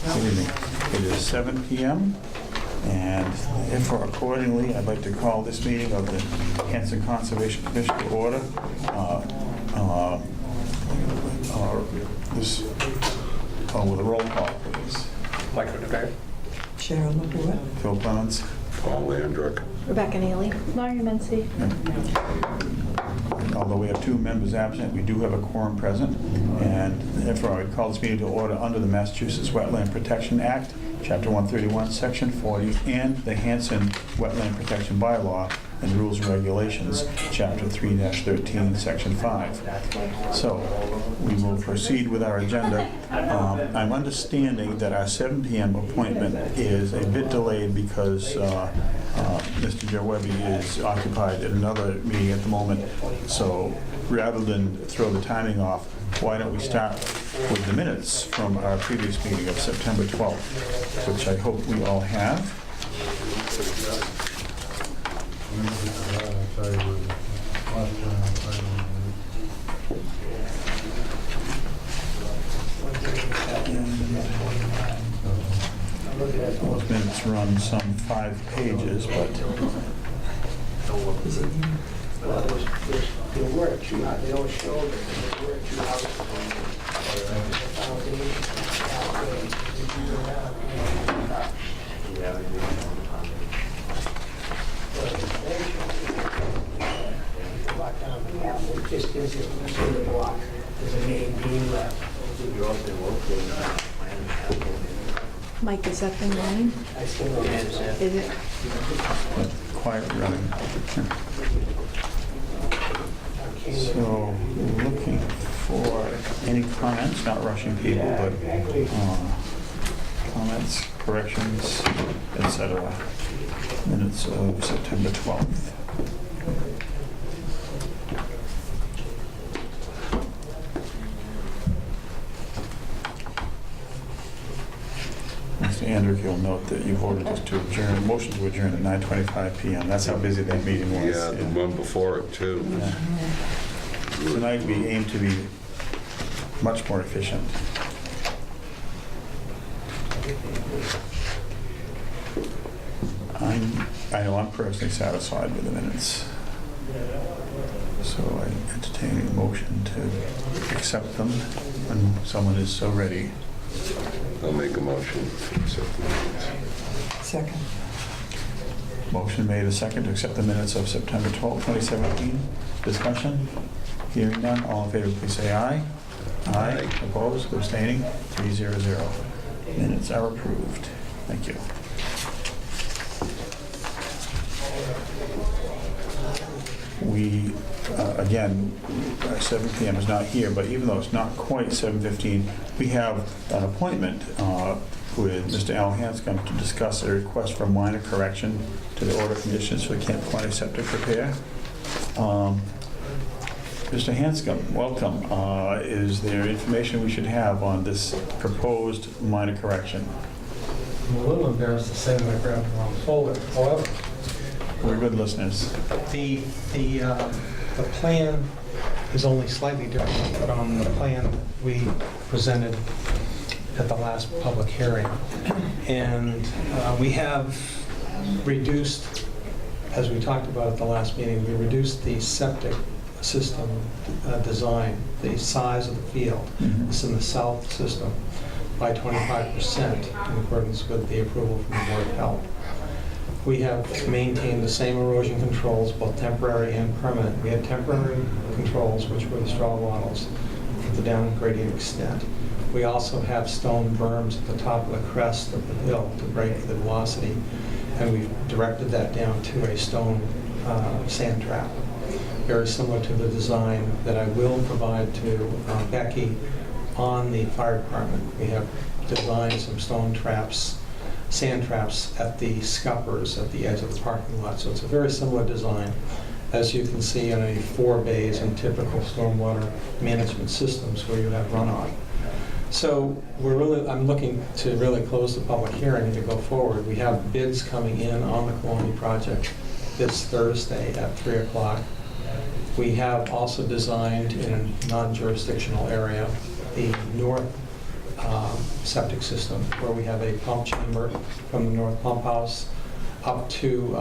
Good evening. It is 7 p.m. and therefore accordingly, I'd like to call this meeting of the Hanson Conservation Commission to order. With a roll call, please. Mike Rutherford. Cheryl LaPorte. Phil Clements. Paul Landrick. Rebecca Neely. Mario Menzi. Although we have two members absent, we do have a quorum present, and therefore I call this meeting to order under the Massachusetts Wetland Protection Act, Chapter 131, Section 40, and the Hanson Wetland Protection Bylaw and Rules and Regulations, Chapter 3-13, Section 5. So we will proceed with our agenda. I'm understanding that our 7 p.m. appointment is a bit delayed because Mr. Joe Webby is occupied at another meeting at the moment. So rather than throw the timing off, why don't we start with the minutes from our previous meeting of September 12th, which I hope we all have. Those minutes run some 5 pages, but There were two, they don't show that there were 2 houses on it just gives you a block. There's a main beam left. Mike, is that thing running? I still don't understand. Is it? quiet running. So looking for any comments, not rushing people, but comments, corrections, etc. Minutes of September 12th. Mr. Andrew, you'll note that you voted us to adjourn, motion to adjourn at 9:25 p.m. That's how busy that meeting was. Yeah, the one before it too. Yeah. Tonight we aim to be much more efficient. I know I'm personally satisfied with the minutes. So I entertain a motion to accept them when someone is so ready. I'll make a motion to accept the minutes. Second. Motion made a second to accept the minutes of September 12, 2017. Discussion? Hearing none, all in favor please say aye. Aye. Opposed? Abstaining? 300. Minutes are approved. Thank you. We, again, 7 p.m. is not here, but even though it's not quite 7:15, we have an appointment with Mr. Al Hanscom to discuss a request for minor correction to the order conditions for the Camp Quaney septic repair. Mr. Hanscom, welcome. Is there information we should have on this proposed minor correction? I'm a little embarrassed to say that I grabbed the wrong folder. However, We're good listeners. the plan is only slightly different, but on the plan that we presented at the last public hearing. And we have reduced, as we talked about at the last meeting, we reduced the septic system design, the size of the field. It's in the south system by 25% in accordance with the approval from the Board of Health. We have maintained the same erosion controls, both temporary and permanent. We had temporary controls, which were the straw wattles at the down gradient extent. We also have stone berms at the top of the crest of the hill to break the velocity, and we've directed that down to a stone sand trap, very similar to the design that I will provide to Becky on the fire department. We have designed some stone traps, sand traps at the scuppers at the edge of the parking lot. So it's a very similar design, as you can see in a 4 bays in typical stormwater management systems where you have runoff. So I'm looking to really close the public hearing to go forward. We have bids coming in on the Colony project this Thursday at 3 o'clock. We have also designed in a non-jurisdictional area the north septic system, where we have a pump chamber from the north pump house up to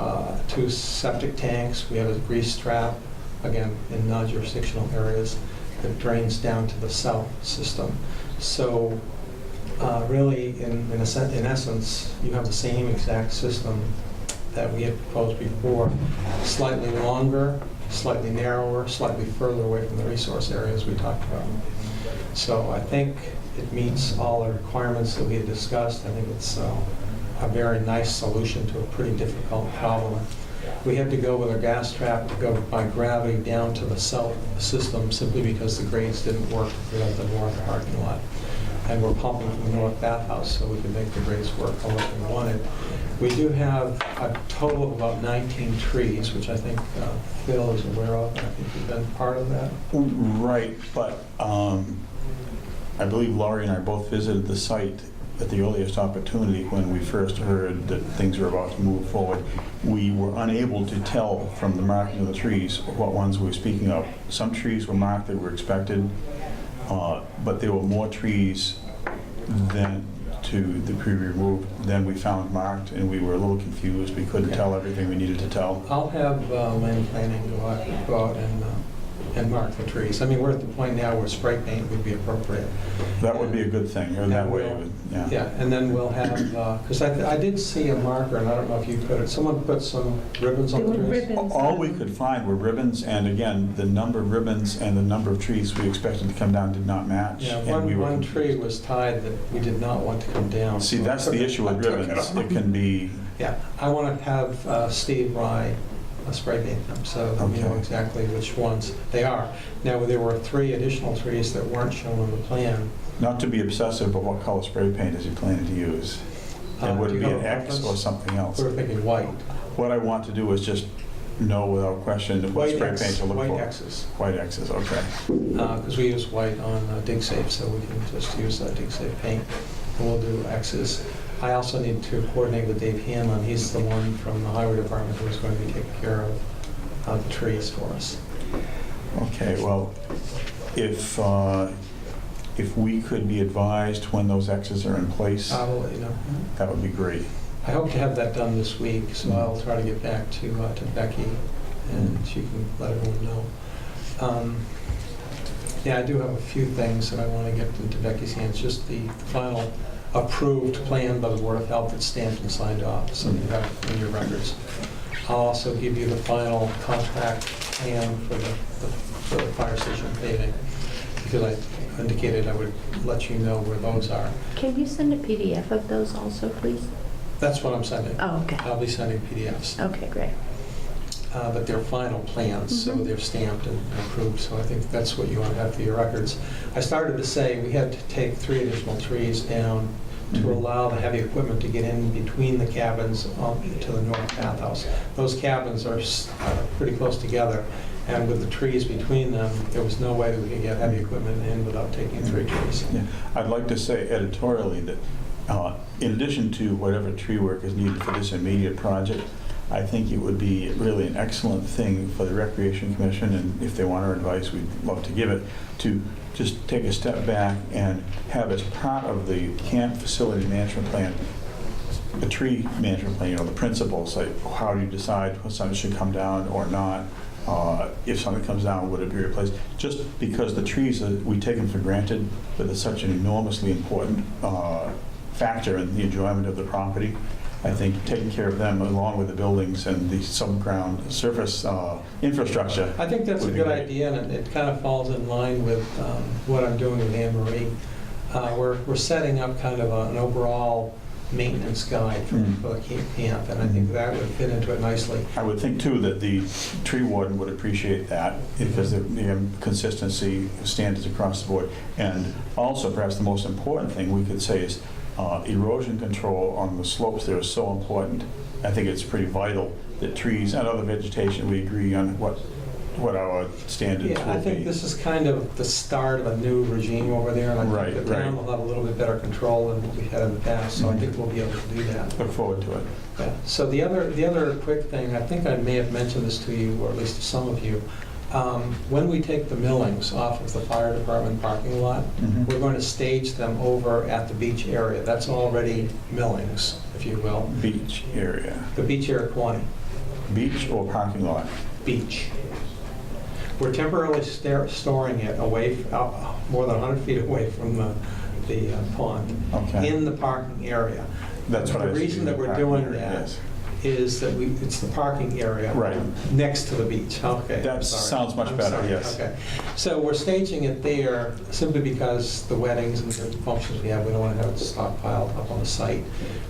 2 septic tanks. We have a grease trap, again, in non-jurisdictional areas, that drains down to the south system. So really, in essence, you have the same exact system that we had proposed before, slightly longer, slightly narrower, slightly further away from the resource areas we talked about. So I think it meets all the requirements that we had discussed. I think it's a very nice solution to a pretty difficult problem. We had to go with a gas trap to go by gravity down to the south system simply because the grades didn't work without the north parking lot. And we're pumping from the north bathhouse so we could make the grades work for what we wanted. We do have a total of about 19 trees, which I think Phil is aware of. I think you've been part of that. Right, but I believe Laurie and I both visited the site at the earliest opportunity when we first heard that things were about to move forward. We were unable to tell from the marking of the trees what ones we were speaking of. Some trees were marked that were expected, but there were more trees than to be removed than we found marked, and we were a little confused. We couldn't tell everything we needed to tell. I'll have land planning go out and mark the trees. I mean, we're at the point now where spray paint would be appropriate. That would be a good thing, or that way, it would- yeah. Yeah, and then we'll have, because I did see a marker, and I don't know if you put it, someone put some ribbons on the There were trees? ribbons. All we could find were ribbons, and again, the number of ribbons and the number of trees we expected to come down did not match. Yeah, and we were one tree confused. was tied that we did not want to come down. See, so I that's took the it- issue I with took it ribbons. off. It can be, Yeah, I want to have Steve Rye spray paint them, so we know Okay. exactly which ones they are. Now, there were 3 additional trees that weren't shown on the plan. not to be obsessive, but what color spray paint is he planning to use? And would Do it you be have an a X preference? or something else? We were thinking white. What I want to do is just know without question what White spray X, paint to look for. white X's, White X's, okay. because we use white on DigSafe, so we can just use DigSafe paint, and we'll do X's. I also need to coordinate with Dave Hanlon. He's the one from the highway department who's going to be taking care of the trees for us. Okay, well, if we could be advised when those X's are in place, I will let you know. that would be great. I hope to have that done this week, so I'll try to get back to Becky, and she can let everyone know. Yeah, I do have a few things that I want to get into Becky's hands, just the final approved plan by the Board of Health that's stamped and signed off, so you have it in your records. I'll also give you the final contract plan for the fire station paving, because I indicated I would let you know where those are. Can you send a PDF of those also, please? That's what I'm sending. Oh, okay. I'll be sending PDFs. Okay, great. But they're final plans, so Mhm. they're stamped and approved, so I think that's what you want to have for your records. I started to say we had to take 3 additional trees down to allow the heavy equipment to get in between the cabins to the north bathhouse. Those cabins are pretty close together, and with the trees between them, there was no way that we could get heavy equipment in without taking 3 trees. Yeah. I'd like to say editorially that in addition to whatever tree work is needed for this immediate project, I think it would be really an excellent thing for the Recreation Commission, and if they want our advice, we'd love to give it, to just take a step back and have as part of the camp facility management plan, a tree management plan, the principles, like how do you decide when something should come down or not? If something comes down, would it be replaced? Just because the trees, we take them for granted, but it's such an enormously important factor in the enjoyment of the property. I think taking care of them along with the buildings and the subground surface infrastructure. I think that's a would be good great. idea, and it kind of falls in line with what I'm doing with Anne Marie. We're setting up kind of an overall maintenance guide for the camp, and I think that would fit into it nicely. I would think too that the tree warden would appreciate that because the consistency standards across the board. And also perhaps the most important thing we could say is erosion control on the slopes there is so important. I think it's pretty vital that trees and other vegetation, we agree on what our standards Yeah, will I be. think this is kind of the start of a new regime over there, and I Right, think the town right. will have a little bit better control than what we had in the past, so I think we'll be able to do that. Look forward to it. Yeah. So the other quick thing, I think I may have mentioned this to you, or at least to some of you, When we take the millings off of the fire department parking lot, Mhm. we're going to stage them over at the beach area. That's already millings, if you will. Beach area. The beach area 20, Beach or parking lot? beach. We're temporarily storing it away, more than 100 feet away from the pond, Okay. in the parking area. That's what I The see, reason that we're parking doing area, that yes. is that it's the parking area. Right. Next to the beach, okay. That I'm sorry. sounds much I'm better, sorry. yes. Okay. So we're staging it there simply because the weddings and the functions we have, we don't want to have it stockpiled up on the site.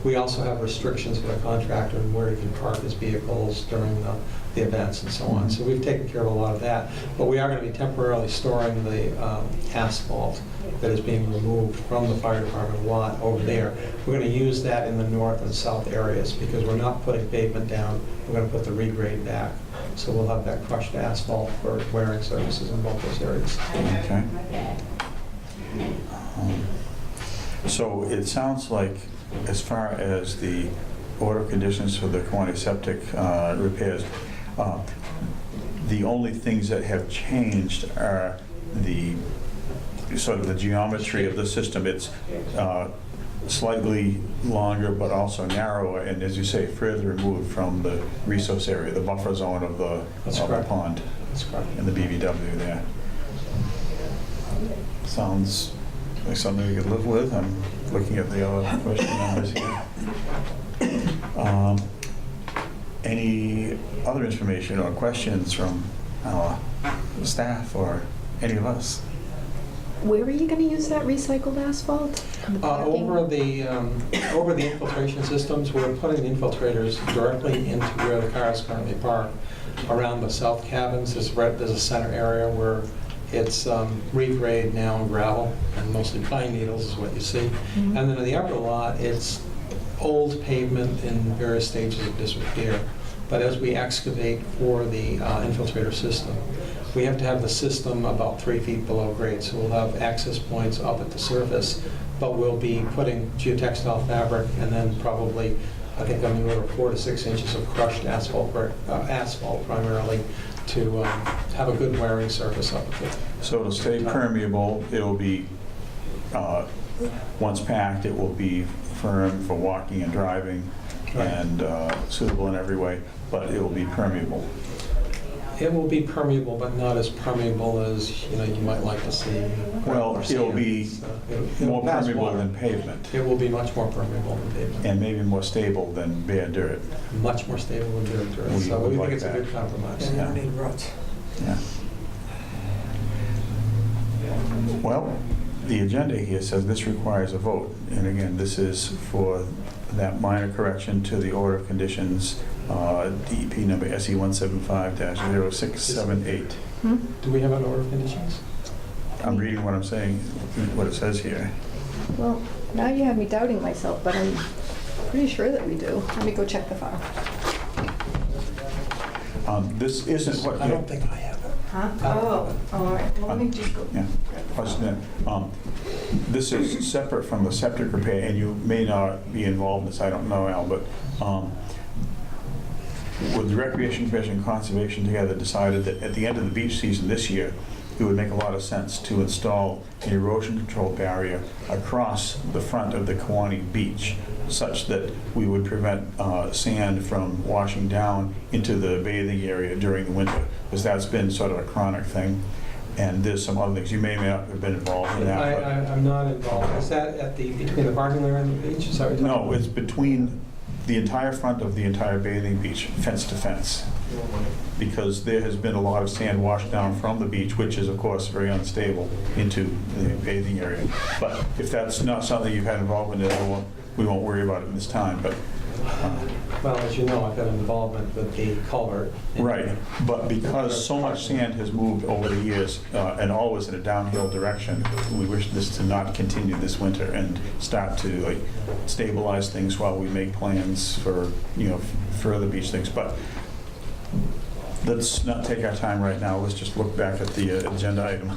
We also have restrictions for the contractor and where he can park his vehicles during the events and so on. So we've taken care of a lot of that. But we are going to be temporarily storing the asphalt that is being removed from the fire department lot over there. We're going to use that in the north and south areas because we're not putting pavement down. We're going to put the regrade back. So we'll have that crushed asphalt for wearing surfaces in both those areas. Okay. So it sounds like, as far as the order of conditions for the Kiwanis Septic repairs, the only things that have changed are the sort of the geometry of the system. It's slightly longer but also narrower, and as you say, further removed from the resource area, the buffer zone of the That's of the correct. pond That's correct. and the BVW there. Sounds like something we could live with. I'm looking at the other question numbers here. Any other information or questions from our staff or any of us? Where are you going to use that recycled asphalt? On the parking? Over the infiltration systems, we're putting infiltrators directly into where the cars currently park. Around the south cabins, there's a center area where it's regrade now and gravel, and mostly pine needles is what you see. Mhm. And then in the upper lot, it's old pavement in various stages of disrepair. But as we excavate for the infiltrator system, we have to have the system about 3 feet below grade. So we'll have access points up at the surface, but we'll be putting geotextile fabric and then probably, I think, on the order of 4 to 6 inches of crushed asphalt primarily, to have a good wearing surface up at it. So it'll stay permeable, it'll be, once packed, it will be firm for walking and driving Right. and suitable in every way, but it will be permeable. It will be permeable, but not as permeable as, you might like to see. Well, or it'll sand. be So it'll More pass permeable water. than pavement, It will be much more permeable than pavement. and maybe more stable than bare dirt. Much more stable than dirt. We So would we like think it's a that. good compromise. And you don't need ruts. Yeah. Well, the agenda here says this requires a vote, and again, this is for that minor correction to the order of conditions, DEP number SE 175-0678. Hmm? Do we have an order of conditions? I'm reading what I'm saying, what it says here. Well, now you have me doubting myself, but I'm pretty sure that we do. Let me go check the file. This isn't what. I don't think I have it. Huh? Oh, all right. Well, let me just go. Yeah. This is separate from the septic repair, and you may not be involved in this, I don't know, Al, but with the Recreation Commission and Conservation together decided that at the end of the beach season this year, it would make a lot of sense to install an erosion control barrier across the front of the Kiwani Beach, such that we would prevent sand from washing down into the bathing area during the winter, because that's been sort of a chronic thing. And there's some other things, you may not have been involved in that. but- I'm not involved. Is that between the parking lot and the beach? Is that what you're talking No, it's between the entire front of the entire bathing beach, fence to fence. Because there has been a lot of sand washed down from the beach, which is of course very unstable, into the bathing area. But if that's not something you've had involvement in, we won't worry about it this time, but. Well, as you know, I've had involvement with the culvert. Right, but because so much sand has moved over the years, and always in a downhill direction, we wish this to not continue this winter and start to stabilize things while we make plans for, further beach things. But let's not take our time right now, let's just look back at the agenda item.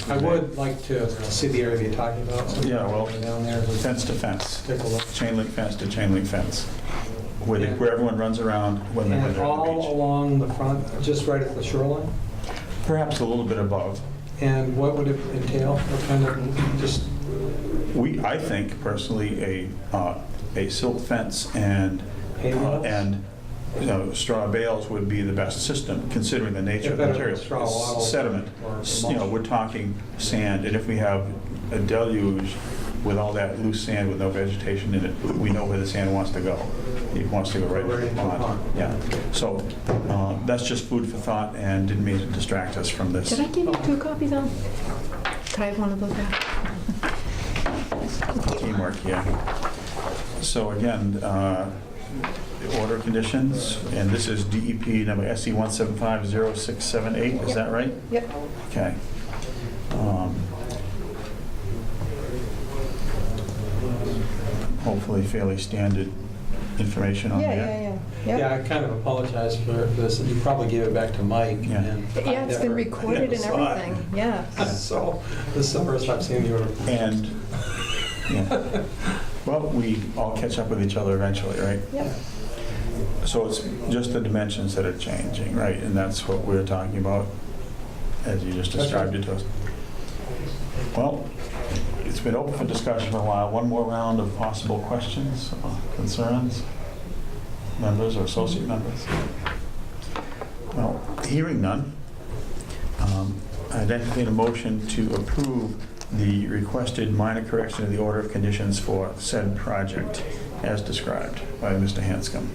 I would like to see the area you're talking about. So Yeah, well, down there, we Fence to fence, take a look. chain link fence to chain link fence, where everyone runs around when they're And at the all beach. along the front, just right at the shoreline? Perhaps a little bit above. And what would it entail? What kind of, just, I think personally, a silt fence and, Hay bales? and, you know, straw bales would be the best system, considering the nature of the Better than material. straw wattles Sediment, or you know, we're talking sand, and if we have a deluge with all that loose sand with no vegetation in it, we know where the sand wants to go. It wants to go right into the pond. Yeah, so that's just food for thought, and didn't mean to distract us from this. Did I give you 2 copies of them? Could I have one of those back? Teamwork, yeah. So again, the order of conditions, and this is DEP number SE 1750678, is that right? Yep. Okay. Hopefully fairly standard information on there. Yeah. yeah, I kind of apologize for this. You probably gave it back to Mike. Yeah. and Yeah, it's been I recorded and never saw it. everything, yeah. So, this is the first I've seen the order. And, yeah. Well, we all catch up with each other eventually, right? Yep. So it's just the dimensions that are changing, right? And that's what we're talking about, as you just described it to us. Well, it's been open for discussion for a while. One more round of possible questions, concerns, members or associate members? Well, hearing none, I'd entertain a motion to approve the requested minor correction of the order of conditions for said project as described by Mr. Hanscom.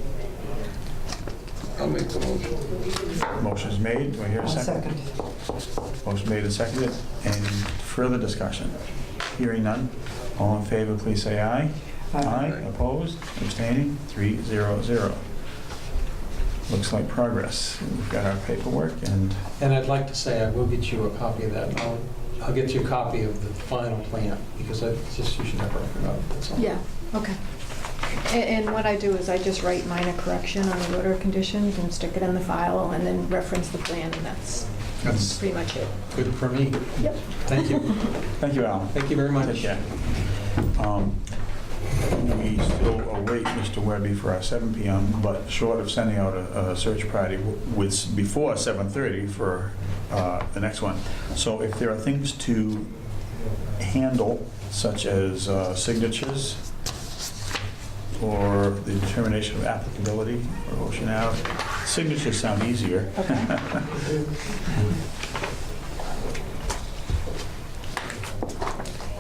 I'll make the motion. Motion is made. Do I hear a I'll second? second. Motion made and seconded. Any further discussion? Hearing none. All in favor, please say aye. Aye. Opposed? Abstaining? 3-0-0. Looks like progress. We've got our paperwork and And I'd like to say I will get you a copy of that. And I'll get you a copy of the final plan, because I just, you should never forgot it, that's all. Yeah, okay. And what I do is I just write minor correction on the order of conditions and stick it in the file and then reference the plan, and that's pretty much it. Good for me. Yep. Thank you. thank you, Alan. Thank you very much. Take care. We still await Mr. Webby for our 7 PM, but short of sending out a search party with before 7:30 for the next one. So if there are things to handle, such as signatures or the determination of applicability for Ocean Ave, signatures sound easier.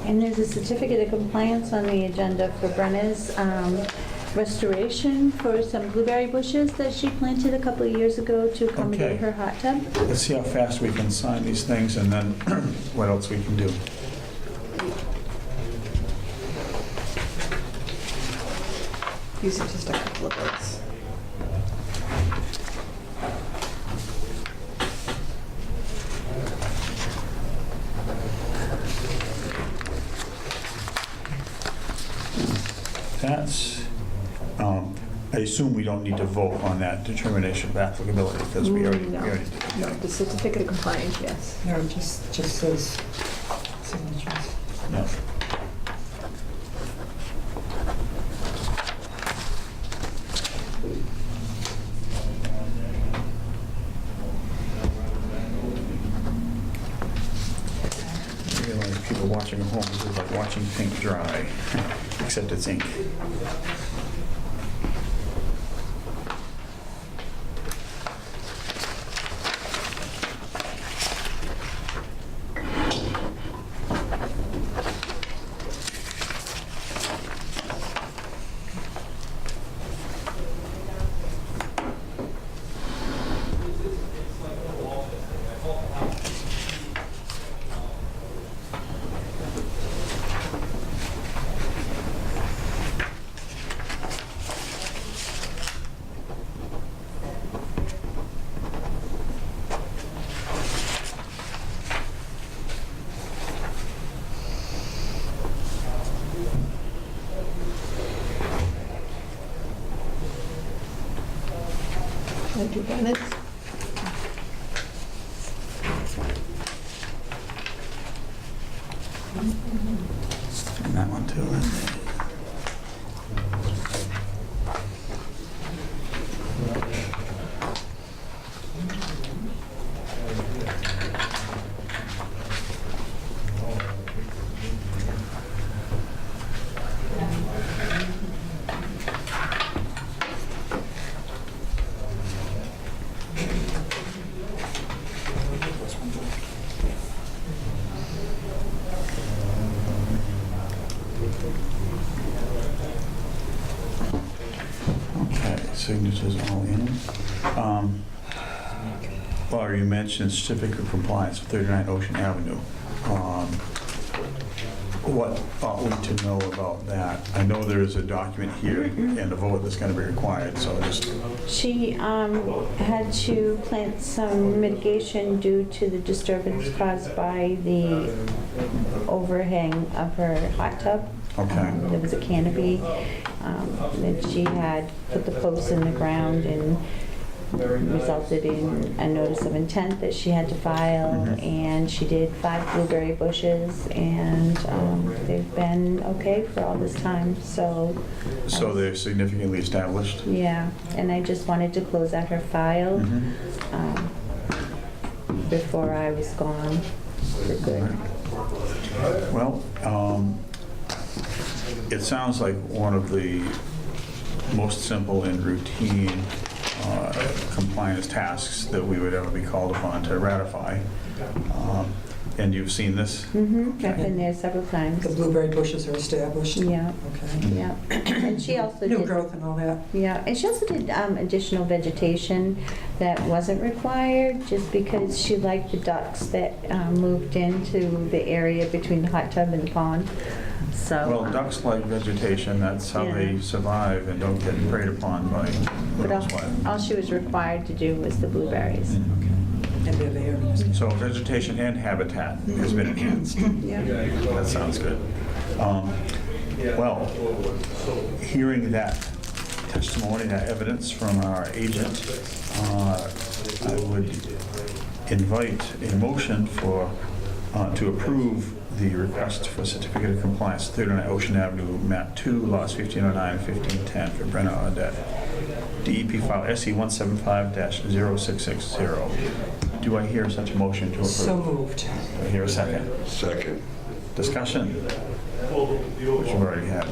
And there's a certificate of compliance on the agenda for Brenna's restoration for some blueberry bushes that she planted a couple of years ago to Okay. accommodate her hot tub. Let's see how fast we can sign these things and then what else we can do. These are just a couple of those. That's, I assume we don't need to vote on that determination of applicability because we already No. did. No, the certificate of compliance, yes. No, it just says signatures. Yeah. I realize people watching at home, this is like watching paint dry, except it's ink. I do Bennett's. And that one too. signatures all in. Laura, you mentioned certificate of compliance for 39 Ocean Avenue. What ought we to know about that? I know there is a document here and a vote that's going to be required, so just, She had to plant some mitigation due to the disturbance caused by the overhang of her hot tub. okay. There was a canopy that she had put the posts in the ground and resulted in a notice of intent that she had to file. Mhm. And she did 5 blueberry bushes, and they've been okay for all this time, so. So they're significantly established? Yeah, and I just wanted to close out her file Mhm. before I was gone for good. Well, it sounds like one of the most simple and routine compliance tasks that we would ever be called upon to ratify. And you've seen this? I've been there several times. The blueberry bushes are established? Yeah, Okay. yeah. And she also New did, growth and all that? yeah, and she also did additional vegetation that wasn't required, just because she liked the ducks that moved into the area between the hot tub and the pond, so. Well, ducks like vegetation, that's how they Yeah. survive and don't get preyed upon by But those wild. all she was required to do was the blueberries. And they're there. So vegetation and habitat has been enhanced. Yeah. That sounds good. Well, hearing that testimony, that evidence from our agent, I would invite a motion for, to approve the request for certificate of compliance, 39 Ocean Avenue, map 2, lots 1509 and 1510 for Brenna Audette. DEP file SE 175-0660. Do I hear such a motion to approve? So moved. Do I hear a second? Second. Discussion? Which we've already had.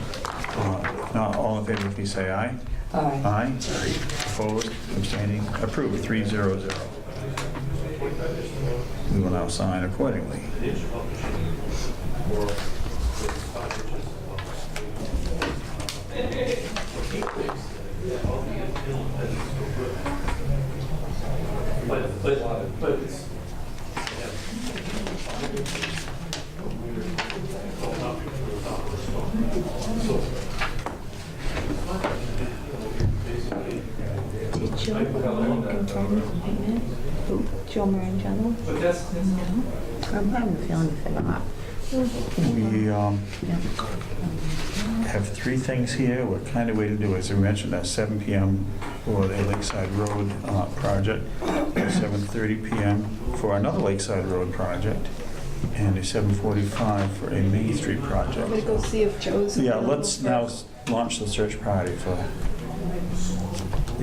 Not all in favor, please say aye. Aye. Aye. Opposed, abstaining, approved, 300. We will now sign accordingly. Did Jill confirm the appointment? Who? Jill Marangelo? No. I'm having a feeling he forgot. We Yeah. have 3 things here. We're kind of waiting to do, as we mentioned, at 7 p.m. for the Lakeside Road project, 7:30 p.m. for another Lakeside Road project, and a 7:45 for a Main Street I'm project. gonna go see if Joe's Yeah, available let's for- now launch the search party for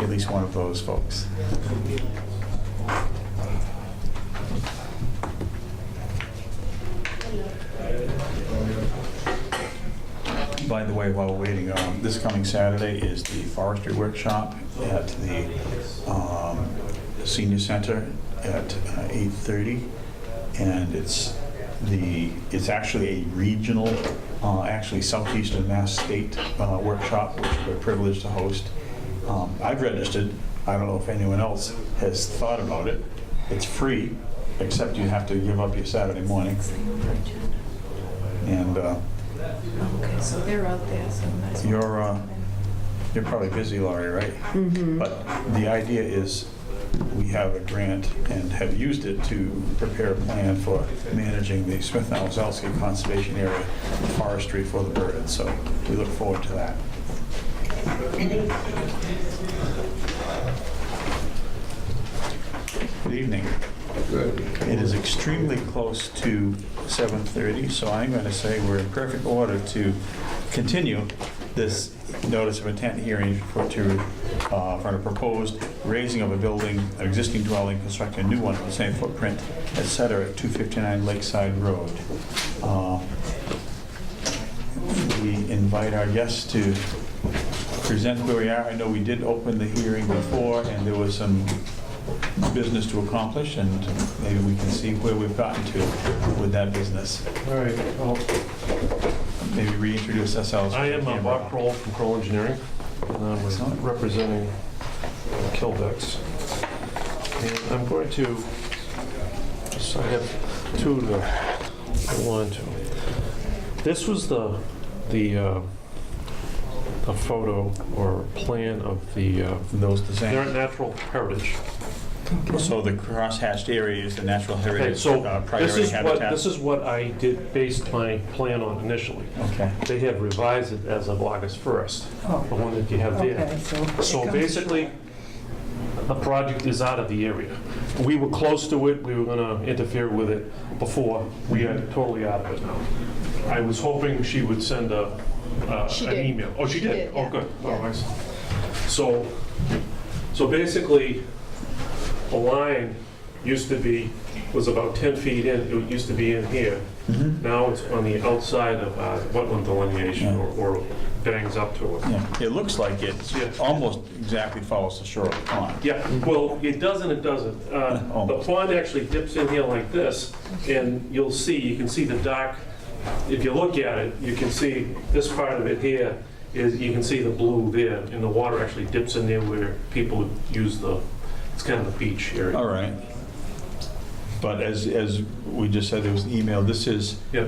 at least one of those folks. By the way, while we're waiting, this coming Saturday is the forestry workshop at the senior center at 8:30, and it's actually a regional, actually Southeastern Mass State workshop, which we're privileged to host. I've registered. I don't know if anyone else has thought about it. It's free, except you have to give up your Saturday morning. And Okay, so they're out there, so that's. you're probably busy, Laurie, right? Mm-hmm. But the idea is we have a grant and have used it to prepare a plan for managing the Smith-Nowazowski Conservation Area forestry for the birds. So we look forward to that. Good evening. Good. It is extremely close to 7:30, so I'm going to say we're in perfect order to continue this notice of intent hearing for a proposed raising of a building, an existing dwelling, constructing a new one of the same footprint, et cetera, at 259 Lakeside Road. We invite our guests to present where we are. I know we did open the hearing before, and there was some business to accomplish, and maybe we can see where we've gotten to with that business. All right, well, Maybe reintroduce ourselves. I am Bob Kroll from Kroll Engineering, and I'm Excellent. representing kill decks. And I'm going to, so I have two to go on to. This was the photo or plan of the Those the same. natural heritage. So the cross-hatched area is the natural Okay, heritage so priority habitat? this is what I did based my plan on initially. Okay. They have revised it as of August 1st, the one that you have there. Okay, so. it So comes- basically, the project is out of the area. We were close to it, we were gonna interfere with it before, we are totally out of it now. I was hoping she would send She an did. email. Oh, she She did? did, Oh, yeah. good. Oh, Yeah. I see. So basically, the line was about 10 feet in, it used to be in here. Mhm. Now it's on the outside of wetland delineation, Yeah. or bangs up to it. Yeah, it looks like it Yeah. almost exactly follows the shore of the pond. Yeah, well, it does and it doesn't. The Almost. pond actually dips in here like this, and you can see the dark, if you look at it, you can see this part of it here, you can see the blue there, and the water actually dips in there where people use it's kind of the beach area. All right. But as we just said, there was an email, this is Yeah,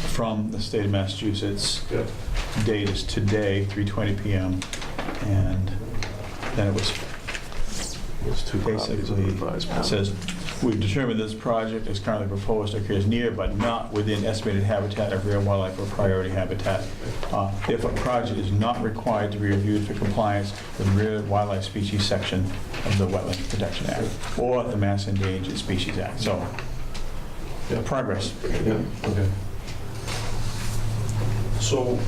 from the state of Massachusetts. yeah. Date is today, 3:20 PM. And then it was There's two copies of the basically, revised plan. it says, we've determined this project is currently proposed occurs near but not within estimated habitat of rare wildlife or priority habitat. If a project is not required to be reviewed for compliance with rare wildlife species section of the Wetland Protection Act or the Mass Endangered Species Act. So, Yeah. progress. Yeah, okay. So,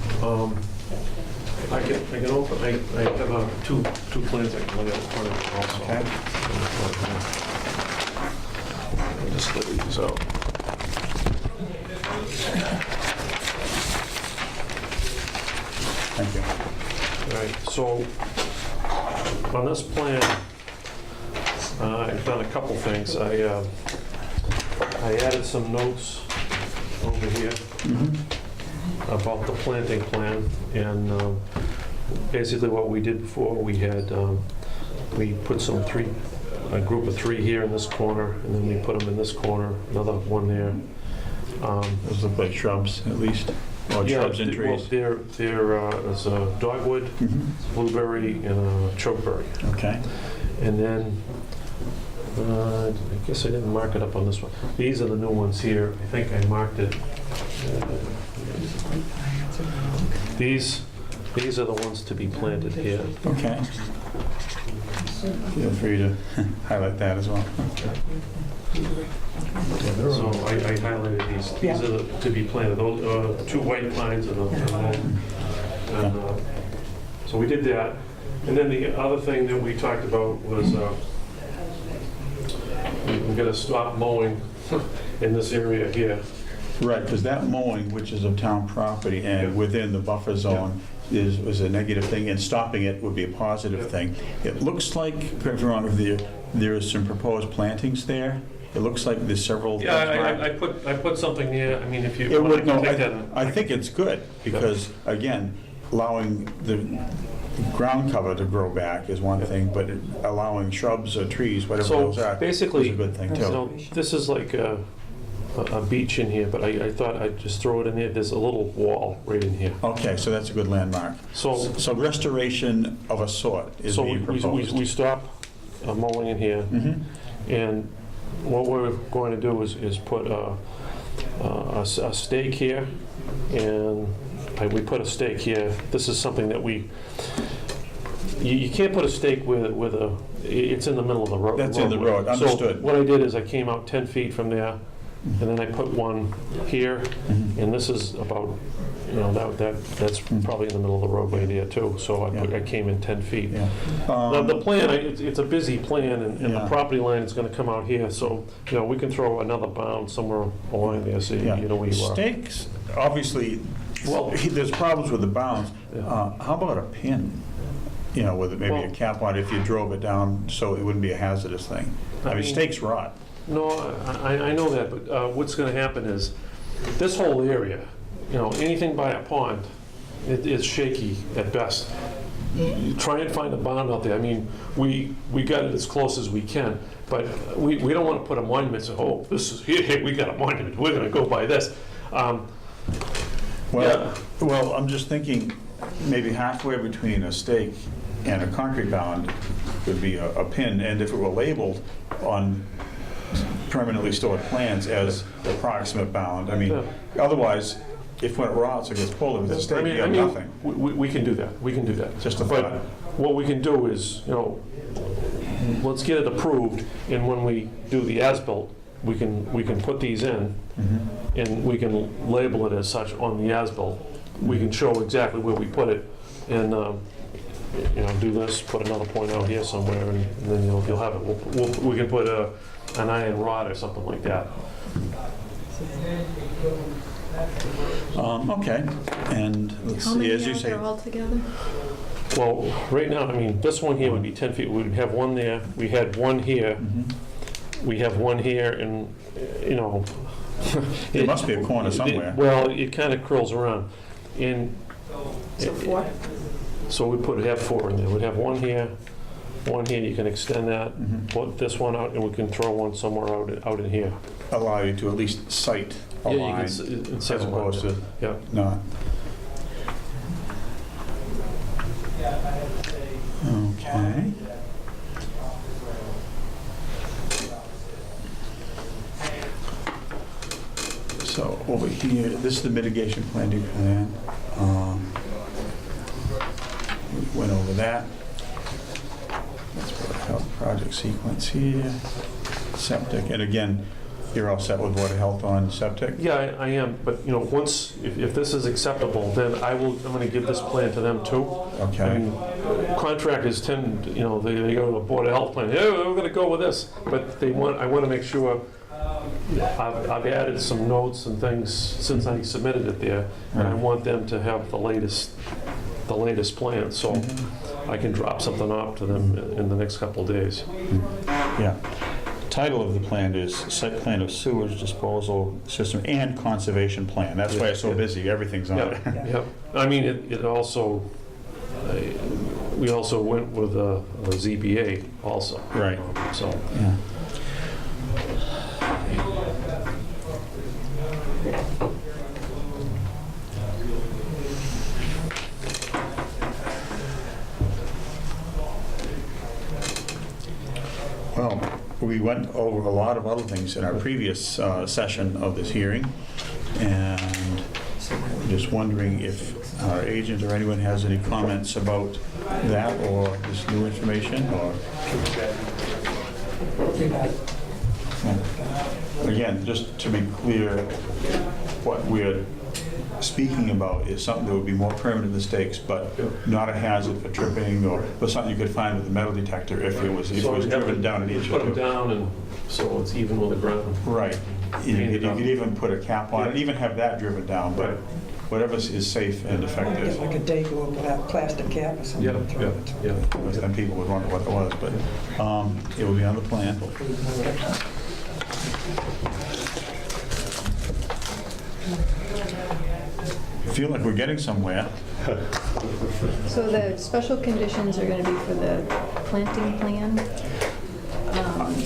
I can open, I have two plans I can look at in front of me also. Okay. I'll just lay these out. Thank you. All right, so on this plan, I've done a couple things. I added some notes over here about the planting plan, and basically what we did before, we put a group of 3 here in this corner, and then we put them in this corner, another one there. Those look like shrubs, at least, or Yeah, shrubs and well, trees. there is a dogwood, Mhm. blueberry, and a chokeberry. Okay. And then, I guess I didn't mark it up on this one. These are the new ones here. I think I marked it. These are the ones to be planted here. Okay. Feel free to highlight that as well. So I highlighted these. These are to be planted. Those 2 white pines and so we did that. And then the other thing that we talked about was we're going to stop mowing in this area here. Right, because that mowing, which is of town property Yeah. and within the buffer zone, is a negative thing, and stopping it would be a positive Yeah. thing. It looks like, correct me wrong, there is some proposed plantings there. It looks like there's several. Yeah, I put something there. I mean, if you It want would, to no, take that. I think it's good, because, again, allowing the ground cover to grow back is one thing, but allowing shrubs or trees, whatever So those are, is basically, a good thing, too. So this is like a beach in here, but I thought I'd just throw it in there. There's a little wall right in here. Okay, so that's a good landmark. So So restoration of a sort is being proposed. we stop mowing in here, Mhm. and what we're going to do is put a stake here, and we put a stake here. This is something that you can't put a stake with it's in the middle of the road. That's in the road, So understood. what I did is I came out 10 feet from there, and then I put one here, Mhm. and this is about, that's probably in the middle of the roadway there too, so I came in 10 feet. Yeah. The plan, it's a busy plan, and the Yeah. property line is gonna come out here, so, we can throw another bound somewhere along there, so Yeah. you know where you are. Stakes, obviously, Well- there's problems with the bounds. Yeah. How about a pin? With maybe a Well- cap on it if you drove it down so it wouldn't be a hazardous thing. I mean, stakes rot. No, I know that, but what's gonna happen is, this whole area, anything by a pond, it's shaky at best. try and find a bound out there. I mean, we got it as close as we can, but we don't want to put a monument and say, oh, this is, hey, we got a monument, we're going to go by this. Well, I'm just thinking maybe halfway between a stake and a concrete bound would be a pin, and if it were labeled on permanently stored plans as the approximate bound, I mean, otherwise, if when it rots or gets pulled, if it's a stake, you have nothing. We can do that, we can do that. Just a But thought. what we can do is, let's get it approved, and when we do the as-built, we can put these in, and we can label it as such on the as-built. We can show exactly where we put it, and do this, put another point out here somewhere, and then you'll have it. We can put an iron rod or something like that. Okay, and let's How see, many as you are say, there altogether? Well, right now, I mean, this one here would be 10 feet. We'd have one there. We had one here. We have one here, and there must be a corner somewhere. Well, it kind of curls around, and So 4? so we have 4 in there. We'd have one here. You can extend that, put this one out, and we can throw one somewhere out in here. Allow you to at least sight a Yeah, line, you can as opposed to yeah. not. Okay. So over here, this is the mitigation planning plan. We went over that. Let's put a health project sequence here. Septic, and again, you're all set with Board of Health on septic? Yeah, I am, but once, if this is acceptable, then I'm going to give this plan to them too. I Okay. mean, contractors tend, they go to a Board of Health plan, yeah, we're going to go with this, but I want to make sure, I've added some notes and things since I submitted it there, and I want them to have the latest plan, so I can drop something off to them in the next couple of days. Yeah. Title of the plan is Site Plan of Sewage Disposal System and Conservation Plan. That's why it's so busy, everything's on it. Yeah. I mean, it also, we also went with a ZBA also. Right. So, Yeah. Well, we went over a lot of other things in our previous session of this hearing, and just wondering if our agent or anyone has any comments about that or this new information, or... Again, just to be clear, what we're speaking about is something that would be more permanent mistakes, but not a hazard for tripping, or something you could find with a metal detector if it was driven down an inch or put them two. down, and so it's even with the ground. Right. You could even put a cap on it, even have that driven down, but whatever is safe and effective. Like a day globe with that plastic cap or something. Yeah. Because then people would wonder what it was, but it will be on the plan. I feel like we're getting somewhere. So the special conditions are going to be for the planting plan?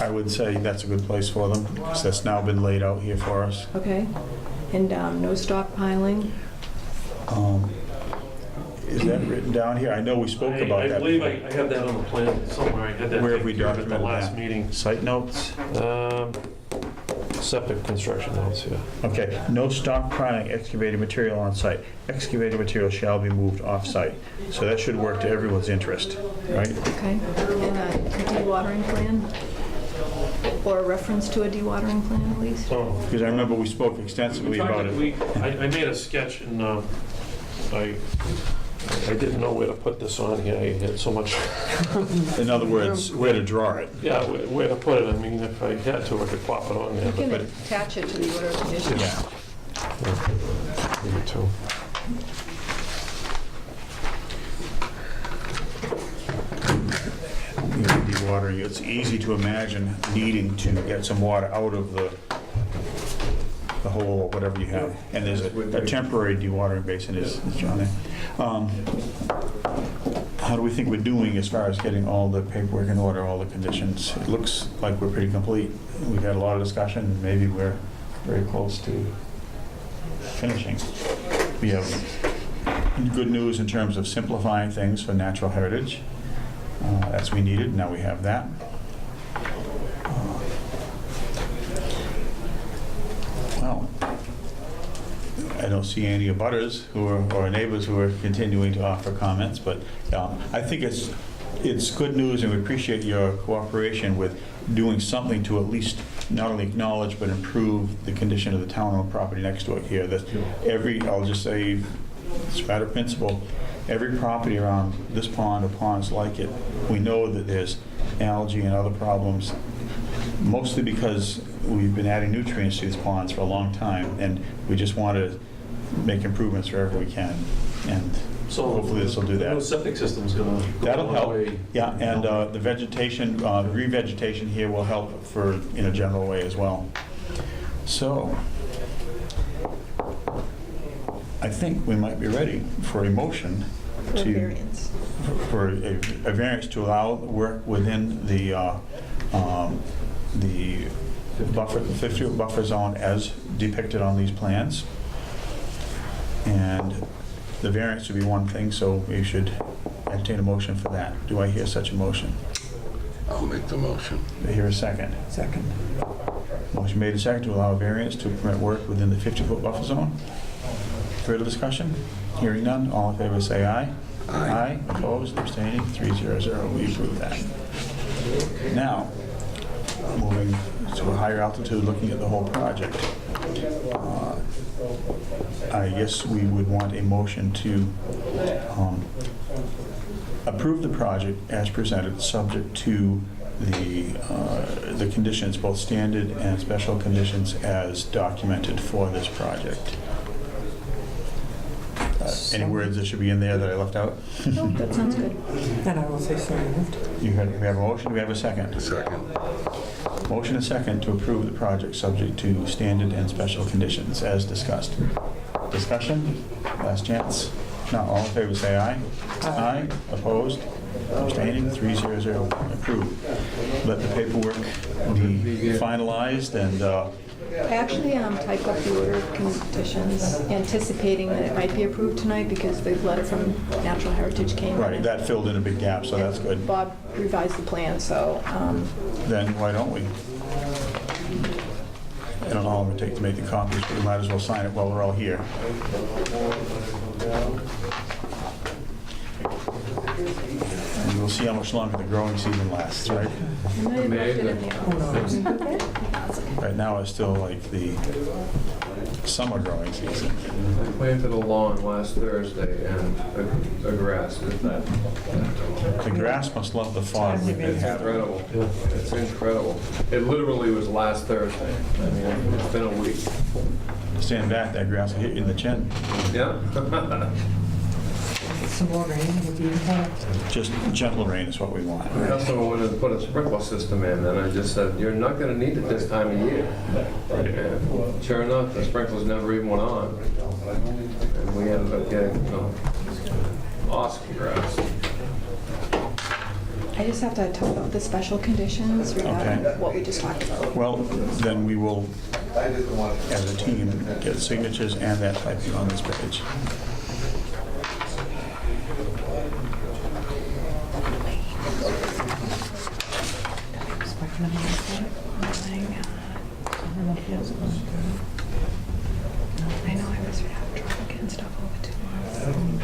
I would say that's a good place for them, because that's now been laid out here for us. Okay. And no stockpiling? Is that written down here? I know we spoke about that. I believe I have that on the plan somewhere. I had that Where have we taken care of at the documented last that? meeting. Site notes? Septic construction notes, yeah. Okay, no stockpiling excavated material on site. Excavated material shall be moved off-site. So that should work to everyone's interest, right? Okay. And a dewatering plan? Or a reference to a dewatering plan at least? So, Because I remember we spoke extensively about it. I made a sketch, and I didn't know where to put this on here. I had so much, In other words, where to draw it. yeah, where to put it. I mean, if I had to, I could pop it on there. You can but attach it to the order of conditions. Yeah. maybe two. Dewatering, it's easy to imagine needing to get some water out of the hole or whatever you have. And there's a temporary dewatering basin, is John there? how do we think we're doing as far as getting all the paperwork in order, all the conditions? It looks like we're pretty complete. We've had a lot of discussion, and maybe we're very close to finishing. We have good news in terms of simplifying things for natural heritage. As we needed, now we have that. Well, I don't see any abutters or neighbors who are continuing to offer comments, but I think it's good news, and we appreciate your cooperation with doing something to at least not only acknowledge but improve the condition of the town-owned property next to it here. That I'll just say, it's a matter of principle, every property around this pond or ponds like it, we know that there's algae and other problems, mostly because we've been adding nutrients to these ponds for a long time, and we just want to make improvements wherever we can, and So hopefully this will do The new that. septic system's gonna go That'll a long help, way. yeah, and the vegetation, revegetation here will help for, in a general way as well. So, I think we might be ready for a motion For to variance. for a variance to allow work within the buffer, the 50-foot buffer zone as depicted on these plans. And the variance would be one thing, so we should entertain a motion for that. Do I hear such a motion? I'll make the motion. Do I hear a second? Second. Motion made and second to allow a variance to permit work within the 50-foot buffer zone. Further discussion? Hearing none, all in favor say aye. Aye. Opposed, abstaining, 300. We approve that. Now, moving to a higher altitude, looking at the whole project. I guess we would want a motion to approve the project as presented, subject to the conditions, both standard and special conditions as documented for this project. Any words that should be in there that I left out? Nope, that sounds good. And I will say so moved. We have a motion, do we have a second? Second. Motion and second to approve the project subject to standard and special conditions as discussed. Discussion? Last chance? Not all in favor say aye. Aye. Opposed? Abstaining? 300. Approved. Let the paperwork be finalized and I actually typed up the order of conditions, anticipating that it might be approved tonight because the letter from Natural Heritage came in. right, that filled in a big gap, so that's good. Bob revised the plan, so Then why don't we? I don't know how long it would take to make the copies, but we might as well sign it while we're all here. And we'll see how much longer the growing season lasts, right? I might have left it in the office. Right now, it's still like the summer growing season. I planted a lawn last Thursday and a grass with that. The grass must love the fog we've been It's having. incredible. It's incredible. It literally was last Thursday. I mean, it's been a week. Stand back, that grass will hit you in the chin. Yeah. Some more rain would be helped. Just gentle rain is what we want. The customer wanted to put a sprinkler system in, and I just said, you're not gonna need it this time of year. And sure enough, the sprinklers never even went on. And we ended up getting some awesome grass. I just have to talk about the special conditions regarding Okay. what we just talked about. Well, then we will, as a team, get signatures and that typing on this page. I know I was having trouble getting stuff over to him.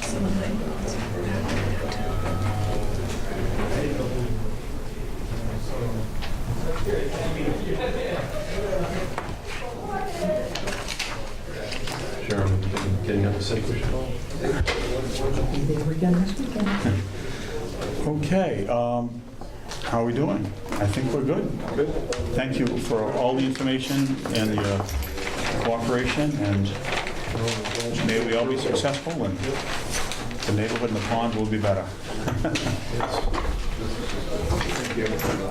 Some of my notes are Sharon, getting up to say we should all. Be there again this weekend. Okay, how are we doing? I think we're good. Good. Thank you for all the information and the cooperation, and may we all be successful, and the neighborhood and the pond will be better.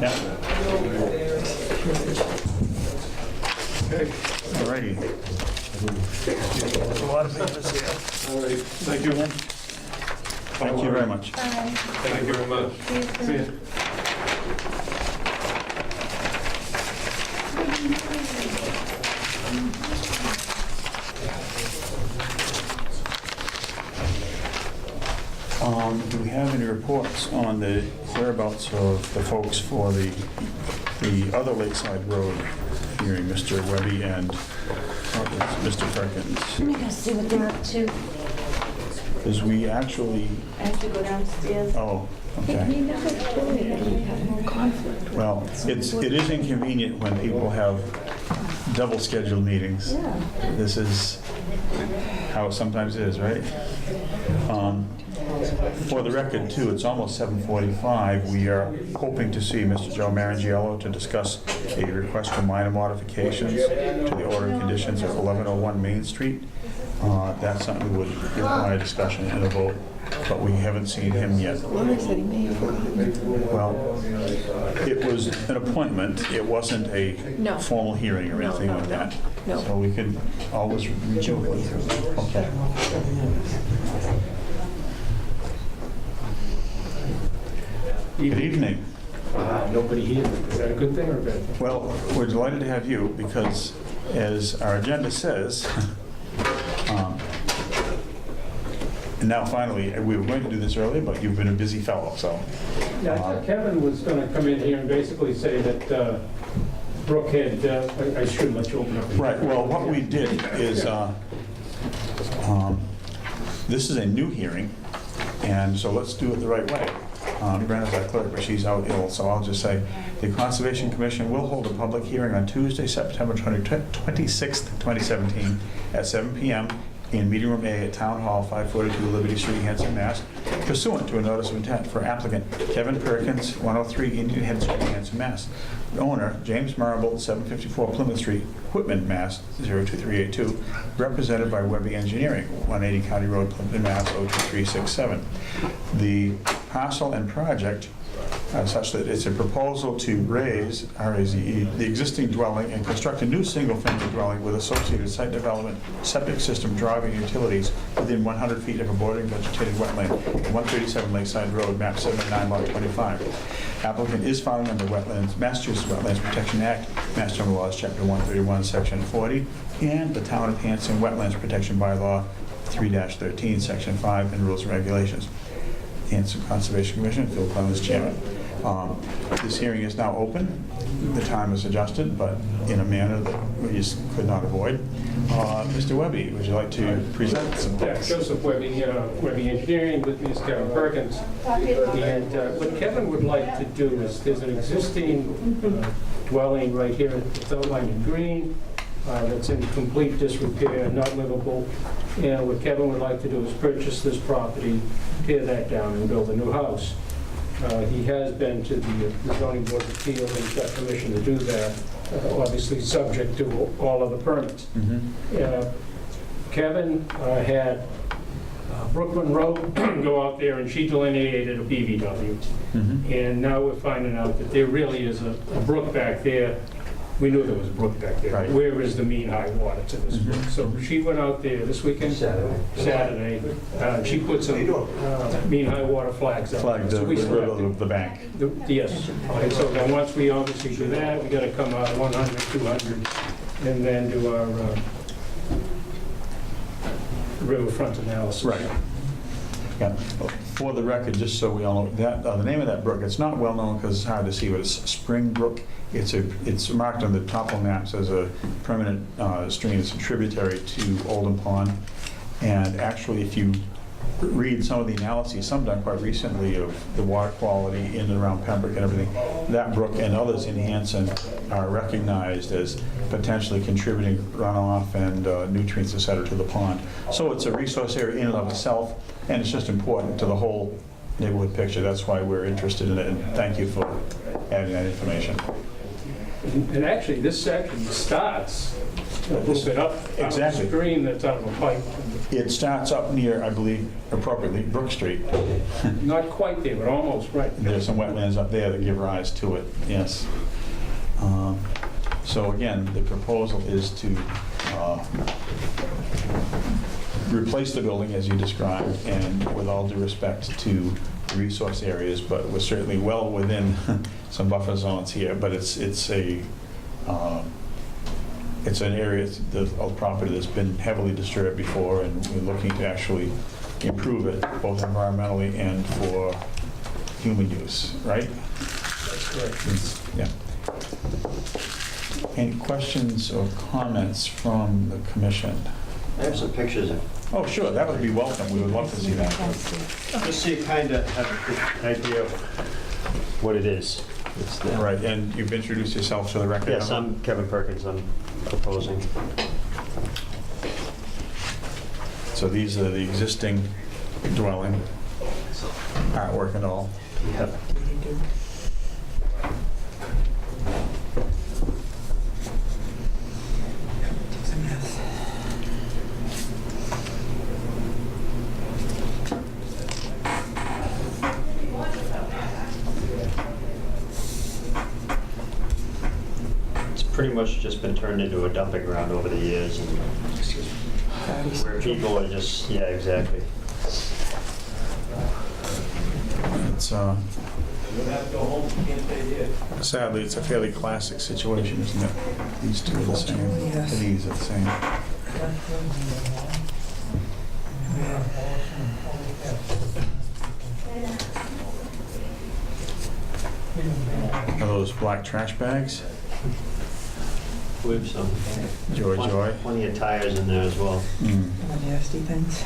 Yeah. Okay. All righty. There's a lot of papers here. All right, thank you. Thank you very much. Thank you very much. See you. Do we have any reports on the whereabouts of the folks for the other Lakeside Road hearing, Mr. Webby and Mr. Perkins? Let me go see what they're up to. Because we actually, I have to go downstairs. oh, He okay. never told me that we had no conflict. Well, it is inconvenient when people have double scheduled meetings. Yeah. This is how it sometimes is, right? For the record, too, it's almost 7:45. We are hoping to see Mr. Joe Marangiello to discuss a request for minor modifications to the order of conditions at 1101 Main Street. That's something that would require discussion and a vote, but we haven't seen him yet. Lori said he may have forgotten. Well, it was an appointment. It wasn't a No. formal hearing or No, anything no, like no. that. No. So we could always review it. Okay. Good evening. Nobody here. Is that a good thing or a bad thing? Well, we're delighted to have you because, as our agenda says, and now finally, we were going to do this earlier, but you've been a busy fellow, so. Yeah, I thought Kevin was going to come in here and basically say that Brooke had, I shouldn't let you open up. Right, well, what we did is, this is a new hearing, and so let's do it the right way. Brenna's our clerk, but she's out ill, so I'll just say, the Conservation Commission will hold a public hearing on Tuesday, September 26th, 2017, at 7 p.m. in Meeting Room A at Town Hall, 542 Liberty Street, Hanson, Mass., pursuant to a notice of intent for applicant Kevin Perkins, 103 Indian Head Street, Hanson, Mass. Owner, James Marble, 754 Plymouth Street, Whitman, Mass. 02382, represented by Webby Engineering, 180 County Road, Plimpton, Mass. 02367. The parcel and project such that it's a proposal to raise, R-A-Z-E, the existing dwelling and construct a new single-family dwelling with associated site development, septic system, driving utilities within 100 feet of a bordering vegetated wetland, 137 Lakeside Road, map 79, lot 25. Applicant is filing under Massachusetts Wetlands Protection Act, Mass General Laws, Chapter 131, Section 40, and the Town of Hanson Wetlands Protection Bylaw 3-13, Section 5, and Rules and Regulations. Hanson Conservation Commission, Phil Clemens, Chairman. This hearing is now open. The time is adjusted, but in a manner that we just could not avoid. Mr. Webby, would you like to present some Yeah, things? Joseph Webby, Webby Engineering, with me is Kevin Perkins. And what Kevin would like to do is, there's an existing dwelling right here, it's outlined in green, that's in complete disrepair, not livable. And what Kevin would like to do is purchase this property, tear that down, and build a new house. He has been to the zoning board of appeals, and he's got permission to do that, obviously subject to all of the permits. Kevin had Brooklyn Road go out there, and she delineated a BVW. And now we're finding out that there really is a brook back there. We knew there was a brook back there. Right. Where is the mean high water to this brook? So she went out there this weekend, Saturday. She put some mean high water flags up. Flag So we still have to- the bank. Yes. And so then once we obviously do that, we got to come out 100, 200, and then do our riverfront analysis. Right. Yeah. For the record, just so we all know, that the name of that brook, it's not well known because it's hard to see, but it's Spring Brook. It's marked on the topo maps as a permanent stream. It's a tributary to Oldham Pond. And actually, if you read some of the analyses, some done quite recently, of the water quality in and around Pembroke and everything, that brook and others in Hanson are recognized as potentially contributing runoff and nutrients, et cetera, to the pond. So it's a resource area in and of itself, and it's just important to the whole neighborhood picture. That's why we're interested in it, and thank you for adding that information. And actually, this section starts a little bit up Exactly. the stream that's out of a pipe. It starts up near, I believe, appropriately, Brook Street. Not quite there, but almost, right. There's some wetlands up there that give rise to it, yes. So again, the proposal is to replace the building as you described, and with all due respect to resource areas, but we're certainly well within some buffer zones here, but it's an area of property that's been heavily disturbed before, and we're looking to actually improve it, both environmentally and for human use, right? That's correct. Yeah. Any questions or comments from the commission? I have some pictures of, Oh, sure, that would be welcome. We would love to see that. just so you kind of have an idea of what it is. It's the- All right, and you've introduced yourself to the record? Yes, I'm Kevin Perkins, I'm proposing. So these are the existing dwelling, artwork and all. Yep. It's a mess. It's pretty much just been turned into a dumping ground over the years, and where people are just, yeah, exactly. It's, sadly, it's a fairly classic situation, isn't it? These two are the same. Yes. These are the same. Are those black trash bags? We have some. Joy. Plenty of tires in there as well. Mm. Nasty things.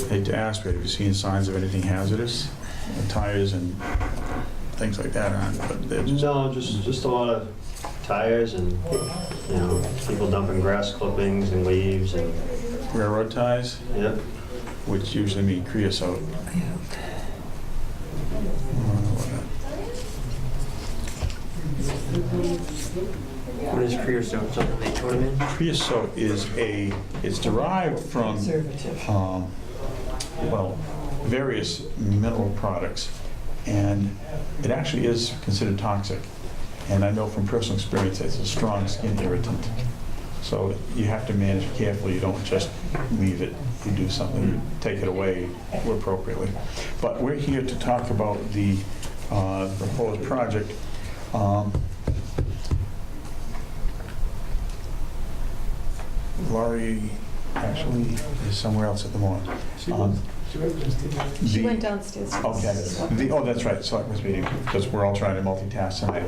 Hate to ask, but have you seen signs of anything hazardous? Tires and things like that aren't, but they're just... No, just a lot of tires and, you know, people dumping grass clippings and leaves and, Railroad ties, yep. which usually mean creosote. What is creosote, something they put them in? Creosote it's derived from, Conservative. well, various mineral products, and it actually is considered toxic. And I know from personal experience it's a strong skin irritant. So you have to manage it carefully. You don't just leave it. You do something, you take it away appropriately. But we're here to talk about the proposed project. Laurie actually is somewhere else at the moment. She went downstairs. Okay. Oh, that's right, Selectmen's meeting, because we're all trying to multitask tonight.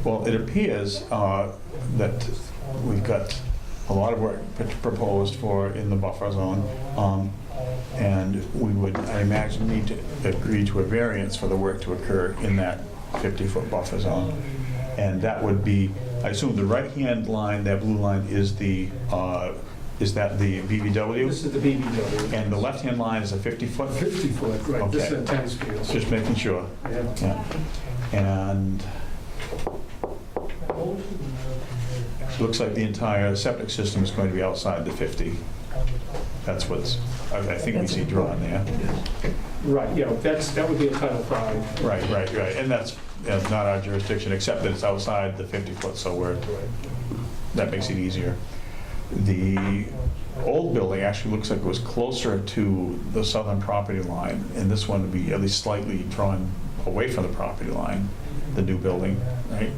Well, it appears that we've got a lot of work proposed for in the buffer zone, and we would, I imagine, need to agree to a variance for the work to occur in that 50-foot buffer zone. And that would be, I assume the right-hand line, that blue line, is that the BBW? This is the BBW. And the left-hand line is a 50-foot? 50-foot, right, this is Okay. a tennis field. Just making sure. Yeah. Yeah. And it looks like the entire septic system is going to be outside the 50. That's what's, I think we see drawn there. Right, yeah, that would be a Title V. Right. And that's not our jurisdiction, except that it's outside the 50-foot, so that makes it easier. The old building actually looks like it was closer to the southern property line, and this one would be at least slightly drawn away from the property line, the new building, right?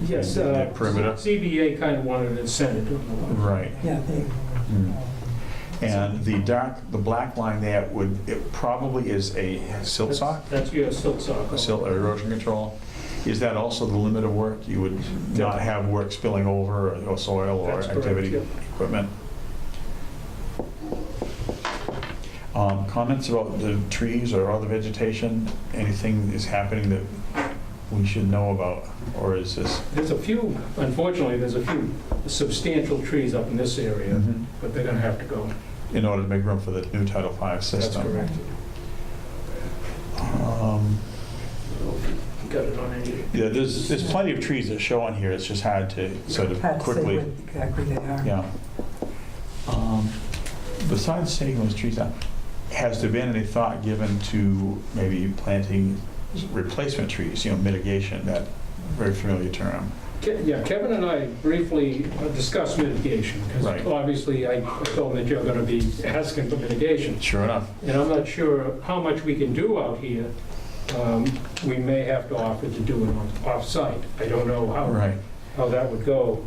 Yes, The perimeter. CBA kind of wanted it centered. Right. Yeah, they, And the black line there it probably is a silt sock, That's your silt sock. a silt or erosion control. Is that also the limit of work? You would not have work spilling over or soil or That's correct, activity yep. equipment? Comments about the trees or other vegetation? Anything is happening that we should know about, or is this? Unfortunately, there's a few substantial trees up in this area, Mhm. but they're gonna have to go. In order to make room for the new Title V system? That's correct. Got it on any. Yeah, there's plenty of trees that show on here. It's just hard to sort of hard to say quickly. what exactly they are. Yeah. Besides taking those trees out, has there been any thought given to maybe planting replacement trees, mitigation, that very familiar term? Yeah, Kevin and I briefly discussed mitigation, Right. because obviously I told him that you're going to be asking for mitigation. Sure enough. And I'm not sure how much we can do out here. We may have to offer to do it off-site. I don't know Right. how that would go.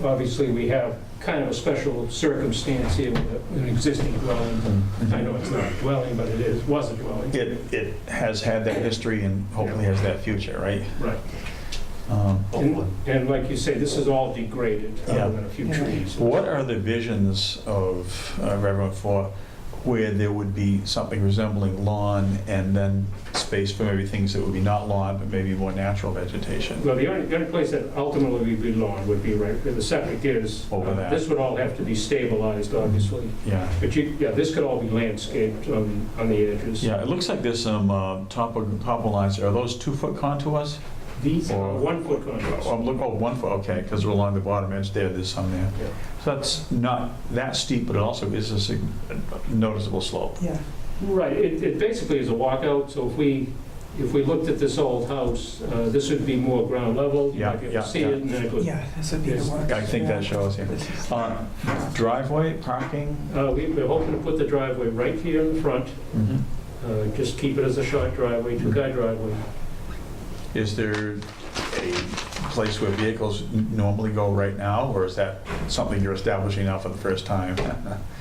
Obviously, we have kind of a special circumstance here with an existing dwelling. I know it's not a dwelling, but was a dwelling. It has had that history and hopefully has that future, right? Right. Hopefully. And like you say, this is all degraded, Yeah. other than a few trees. What are the visions of Reverend for where there would be something resembling lawn and then space for maybe things that would be not lawn, but maybe more natural vegetation? Well, the only place that ultimately would be lawn would be right where the septic is. Over that. This would all have to be stabilized, obviously. Yeah. But this could all be landscaped on the edges. Yeah, it looks like there's some topo lines. Are those 2-foot contours? These are Or- 1-foot contours. Oh, look, 1 foot, okay, because they're along the bottom edge there's some there. Yeah. So that's not that steep, but it also is a noticeable slope. Yeah, Right, it basically is a walkout, so if we looked at this old house, this would be more ground level. You might be able to see Yeah. it, and then it goes. yeah, this would be the Yes. one. I think that shows here. This is- Driveway, parking? We're hoping to put the driveway right here in the front, just keep it as a short driveway, 2-car driveway. Is there a place where vehicles normally go right now, or is that something you're establishing now for the first time?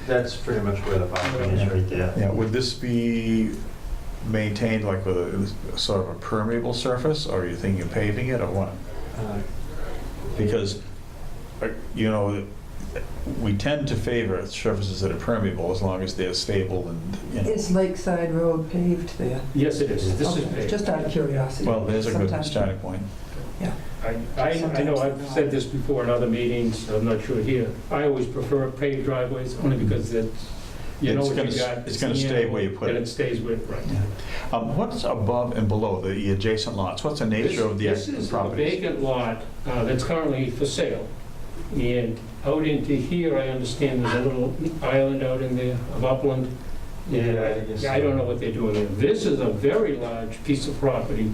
That's pretty much where the parking is, right there. Yeah, would this be maintained like with a sort of a permeable surface, or are you thinking of paving it, or what? Because, we tend to favor surfaces that are permeable as long as they're stable and, Is Lakeside Road paved there? Yes, it is. This is Okay, paved. just out of curiosity. well, there's a good Sometimes- starting point. I know I've said this before in other meetings, I'm not sure here. I always prefer paved driveways, only because it's, you know It's what gonna you got. it's gonna the stay animal, where you put and it. it stays with, right. What's above and below the adjacent lots? What's the nature of the This is a properties? vacant lot that's currently for sale. And out into here, I understand there's a little island out in there of upland. And Yeah, I guess I don't so. know what they're doing there. This is a very large piece of property,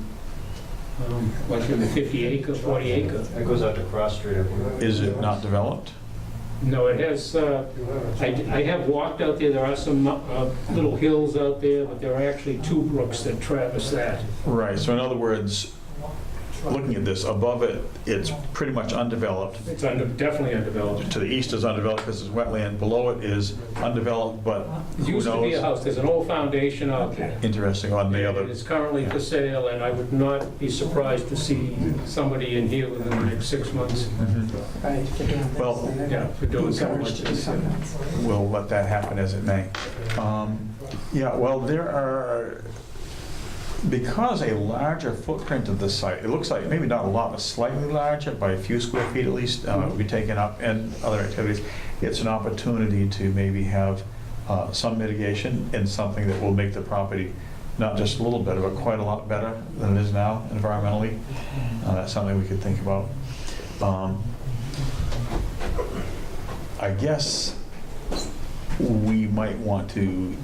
like in the 50 acre, 40 acre. That goes out to Cross Street, I believe. Is it not developed? No, it has, I have walked out there, there are some little hills out there, but there are actually 2 brooks that traverse that. Right, so in other words, looking at this, above it, it's pretty much undeveloped. It's definitely undeveloped. To the east is undeveloped because it's wetland, below it is undeveloped, but It who used to be a knows? house, there's an old foundation out there. Interesting on the other, It's currently for sale, and I would not be surprised to see somebody in here within the next 6 months. Right, if they're doing this, Well, then they're Yeah, for doing something like encouraged to do this. something else. we'll let that happen as it may. Yeah, well, there are, because a larger footprint of the site, it looks like, maybe not a lot, but slightly larger, by a few square feet at least, will be taken up, and other activities, it's an opportunity to maybe have some mitigation and something that will make the property not just a little better, but quite a lot better than it is now environmentally. That's something we could think about. I guess we might want to,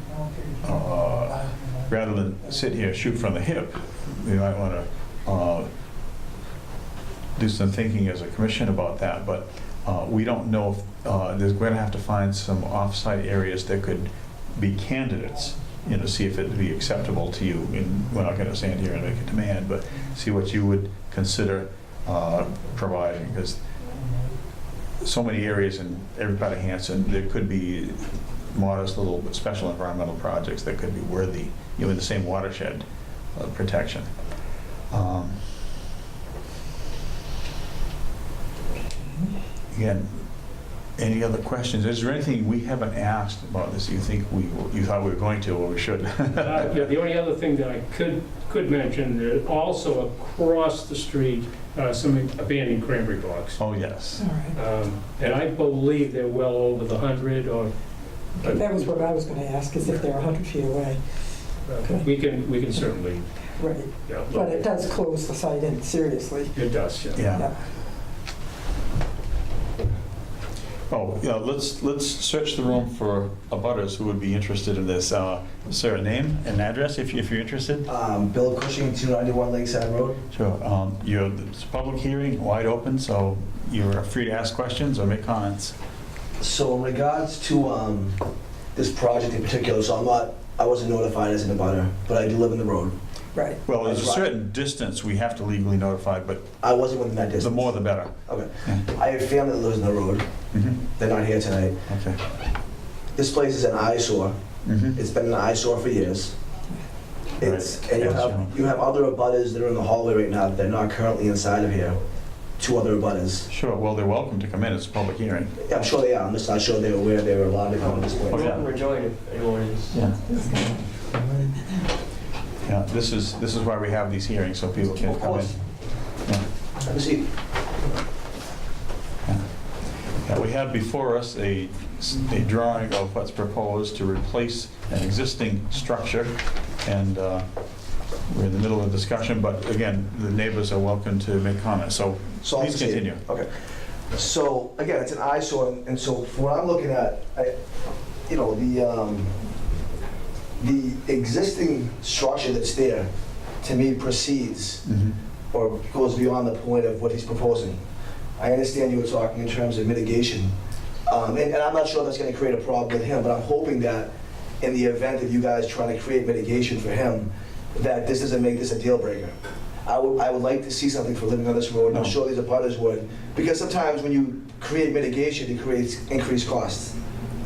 rather than sit here, shoot from the hip, we might want to do some thinking as a commission about that, but we don't know if, we're going to have to find some off-site areas that could be candidates, see if it'd be acceptable to you. And we're not going to stand here and make a demand, but see what you would consider providing, because so many areas in every part of Hanson, there could be modest little special environmental projects that could be worthy, in the same watershed protection. Again, any other questions? Is there anything we haven't asked about this you think you thought we were going to, or we should? Yeah, the only other thing that I could mention, that also across the street, some abandoned cranberry bogs. Oh, yes. All right. And I believe they're well over the 100, or That was what I was going to ask, is if they're 100 feet away. we can certainly, Right. yeah. But it does close the site in, seriously. It does, yeah. Yeah. Yeah. Oh, yeah, let's search the room for abutters who would be interested in this. Sir, name and address if you're interested? Bill Cushing, 291 Lakeside Road. Sure. It's a public hearing, wide open, so you're free to ask questions or make comments. So in regards to this project in particular, so I wasn't notified as an abutter, but I do live in the road. Right. Well, there's a That's right. certain distance we have to legally notify, but I wasn't within that the distance. more the better. Okay. Yeah. I have family that lives in the road. Mhm. They're not here tonight. Okay. This place is an eyesore. Mhm. It's been an eyesore for years. It's, Right. and Yes, you have other abutters that are in the hallway right now that are not currently inside of here. 2 other abutters. Sure, well, they're welcome to come in, it's a public hearing. Yeah, I'm sure they are. I'm just not sure they were aware they were allowed to come at this point. Okay. We're joined if anyone is. Yeah. Yeah, this is why we have these hearings, so people can Of come in. course. Yeah. Have a seat. Yeah, we have before us a drawing of what's proposed to replace an existing structure, and we're in the middle of the discussion, but again, the neighbors are welcome to make comments, so So I'll please proceed. continue. Okay. So, again, it's an eyesore, and so from what I'm looking at, the existing structure that's there, to me, precedes Mhm. or goes beyond the point of what he's proposing. I understand you were talking in terms of mitigation, and I'm not sure that's gonna create a problem with him, but I'm hoping that in the event of you guys trying to create mitigation for him, that this doesn't make this a deal breaker. I would like to see something for living on this road, and I'm No. sure these abutters would, because sometimes when you create mitigation, it creates increased costs.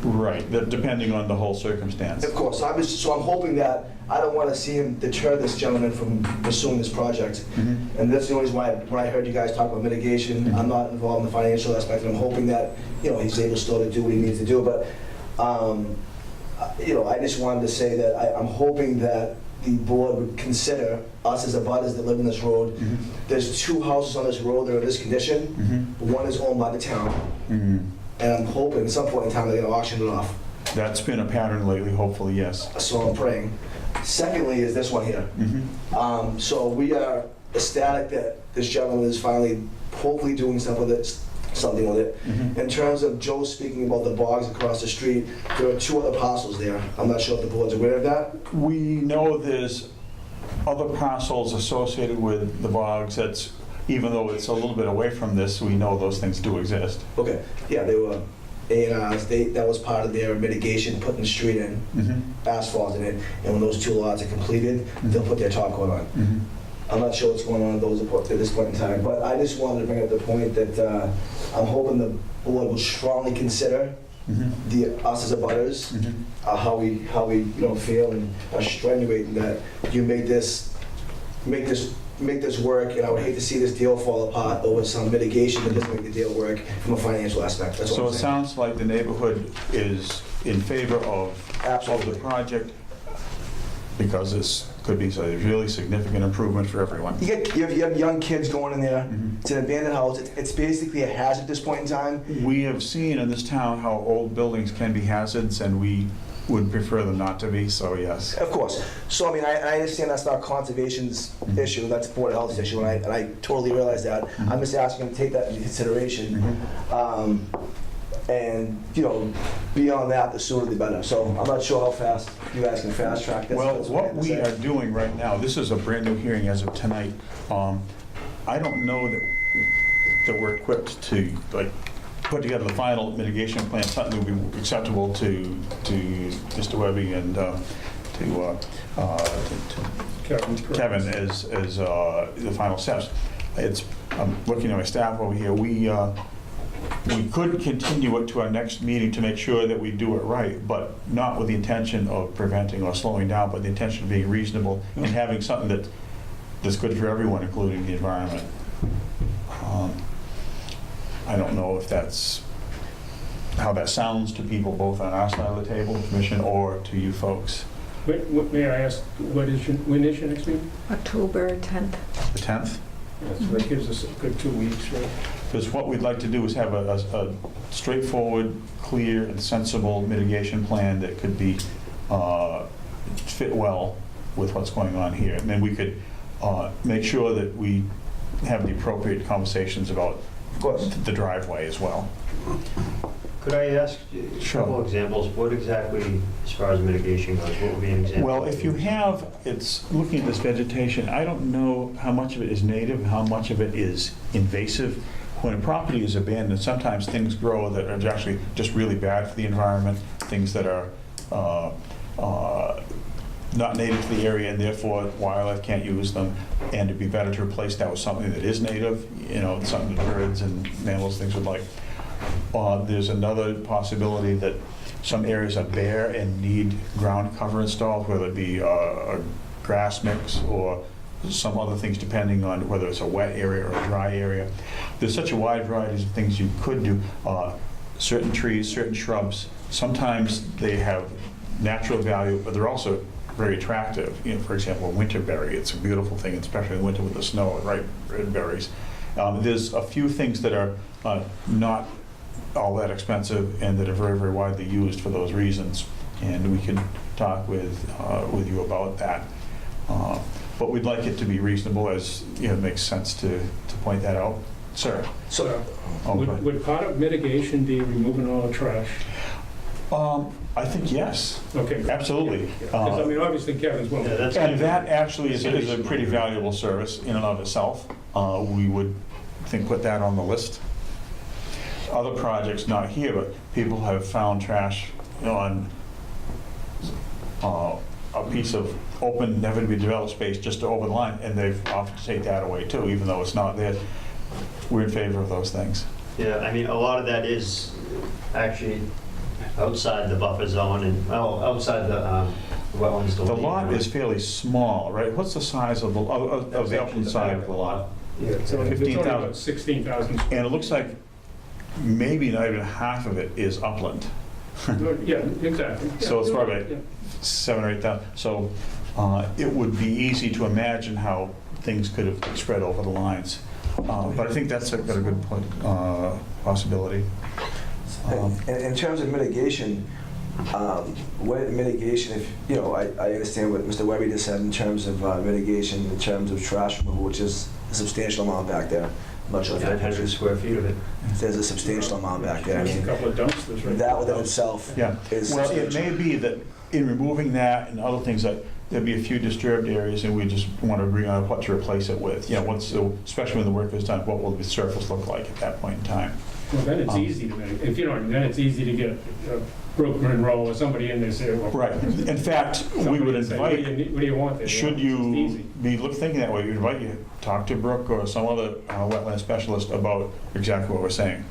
Right, depending on the whole circumstance. Of course, so I'm hoping that, I don't want to see him deter this gentleman from pursuing this project. Mhm. And that's the only reason why, when I heard you guys talk about mitigation, Mhm. I'm not involved in the financial aspect, and I'm hoping that, he's able still to do what he needs to do. But, I just wanted to say that I'm hoping that the board would consider us as abutters that live in this road. Mhm. There's 2 houses on this road that are in this condition. Mhm. One is owned by the town, Mhm. and I'm hoping at some point in time they're gonna auction it off. That's been a pattern lately, hopefully, yes. So I'm praying. Secondly is this one here. Mhm. So we are ecstatic that this gentleman is finally hopefully doing something with it. Mhm. In terms of Joe speaking about the bogs across the street, there are 2 other parcels there. I'm not sure if the board's aware of that. We know there's other parcels associated with the bogs that's, even though it's a little bit away from this, we know those things do exist. Okay, yeah, they were A&Rs, that was part of their mitigation, putting the street in, Mhm. asphalt in it, and when those 2 lots are completed, they'll put their top coat on. Mhm. I'm not sure what's going on at those at this point in time, but I just wanted to bring up the point that I'm hoping the board will strongly consider Mhm. us as abutters, Mhm. how we feel, and are strenuating that you make this work, and I would hate to see this deal fall apart over some mitigation that doesn't make the deal work from a financial aspect. That's So what it I'm saying. sounds like the neighborhood is in favor of the Absolutely. project because this could be a really significant improvement for everyone. You have young kids going in there. Mhm. It's an abandoned house. It's basically a hazard at this point in time. We have seen in this town how old buildings can be hazards, and we would prefer them not to be, so yes. Of course. So, I mean, I understand that's not conservation's issue, that's Board of Health's issue, and I totally realize that. I'm just asking them to take that into consideration. And, beyond that, the sooner the better. So I'm not sure how fast you guys can fast track this. Well, That's I what have to we say. are doing right now, this is a brand-new hearing as of tonight. I don't know that we're equipped to, put together the final mitigation plan, something that would be acceptable to Mr. Webby and to Kevin as the final steps. I'm looking at my staff over here. We could continue it to our next meeting to make sure that we do it right, but not with the intention of preventing or slowing down, but the intention of being reasonable and having something that's good for everyone, including the environment. I don't know if that's how that sounds to people both on our side of the table, the commission, or to you folks. May I ask, when is your next meeting? October 10th. The 10th? So that gives us a good 2 weeks, right? Because what we'd like to do is have a straightforward, clear, and sensible mitigation plan that could be, fit well with what's going on here. And then we could make sure that we have the appropriate conversations about Of course. the driveway as well. Could I ask a Sure. couple examples? What exactly, as far as mitigation goes, what would be an example? Well, if you have, it's looking at this vegetation, I don't know how much of it is native, how much of it is invasive. When a property is abandoned, sometimes things grow that are actually just really bad for the environment, things that are not native to the area, and therefore wildlife can't use them, and it'd be better to replace that with something that is native, something that birds and mammals, things would like. There's another possibility that some areas are bare and need ground cover installed, whether it be a grass mix or some other things, depending on whether it's a wet area or a dry area. There's such a wide variety of things you could do. Certain trees, certain shrubs, sometimes they have natural value, but they're also very attractive. For example, a winterberry, it's a beautiful thing, especially in winter with the snow and ripe red berries. There's a few things that are not all that expensive and that are very, very widely used for those reasons. And we can talk with you about that. But we'd like it to be reasonable, as it makes sense to point that out. Sir? So, Would part of mitigation be removing all the trash? I think yes. Okay. Absolutely. Because, I mean, obviously Kevin's willing. Yeah, that's- And that actually is a pretty valuable service in and of itself. We would put that on the list. Other projects, not here, but people have found trash on a piece of open, never to be developed space just to over the line, and they've offered to take that away too, even though it's not there. We're in favor of those things. Yeah, I mean, a lot of that is actually outside the buffer zone and, outside the wetlands. The lot is fairly small, right? What's the size of the upland side of the lot? Yeah, so it's only 15,000. about 16,000. And it looks like maybe not even half of it is upland. Yeah, exactly. So it's Yeah, probably yeah. 7,000 or 8,000. So it would be easy to imagine how things could have spread over the lines. But I think that's got a good point, possibility. in terms of mitigation, what mitigation, if, I understand what Mr. Webby just said in terms of mitigation, in terms of trash removal, which is a substantial amount back there. I'm not sure if 900 square feet of it. there's a substantial amount back there. I There's a mean, couple of dumpsters right that within there. itself Yeah. is Well, it substantial. may be that in removing that and other things, that there'd be a few disturbed areas, and we just want to agree on what to replace it with. Especially when the work is done, what will the surface look like at that point in time? Well, then it's easy to make, if you know, then it's easy to get Brook Monroe or somebody in there say, well. Right. In fact, we somebody would would say, what invite, do you want there? should It's you easy. be thinking that way, we invite you, talk to Brooke or some other wetland specialist about exactly what we're saying.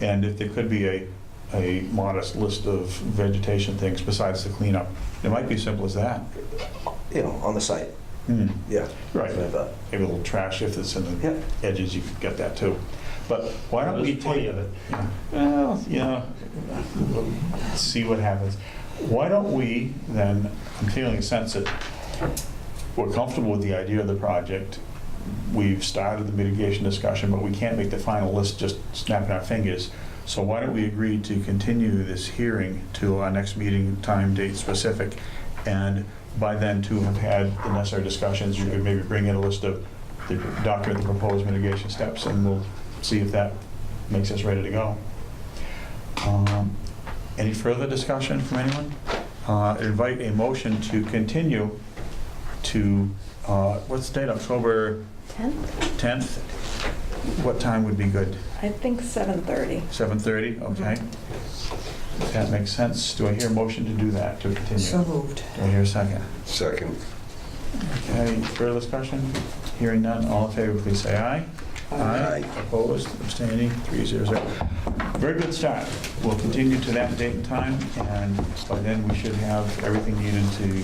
And if there could be a modest list of vegetation things besides the cleanup, it might be as simple as that. On the site. Yeah. Right. Something like that. Maybe a little trash if it's in the Yep. edges, you could get that too. But why don't we There's plenty take, of it. well, we'll see what happens. Why don't we then, I'm feeling a sense that we're comfortable with the idea of the project. We've started the mitigation discussion, but we can't make the final list just snapping our fingers. So why don't we agree to continue this hearing to our next meeting, time, date specific, and by then to have had the necessary discussions, you could maybe bring in a list of the document, the proposed mitigation steps, and we'll see if that makes us ready to go. Any further discussion from anyone? Invite a motion to continue to, what's the date, October 10th? 10th? What time would be good? I think 7:30. 7:30, okay. That makes sense. Do I hear a motion to do that, to continue? So moved. Do I hear a second? Second. Okay, further discussion? Hearing none, all in favor, please say aye. Aye. Opposed, abstaining, 300. Very good start. We'll continue to that date and time, and by then we should have everything needed to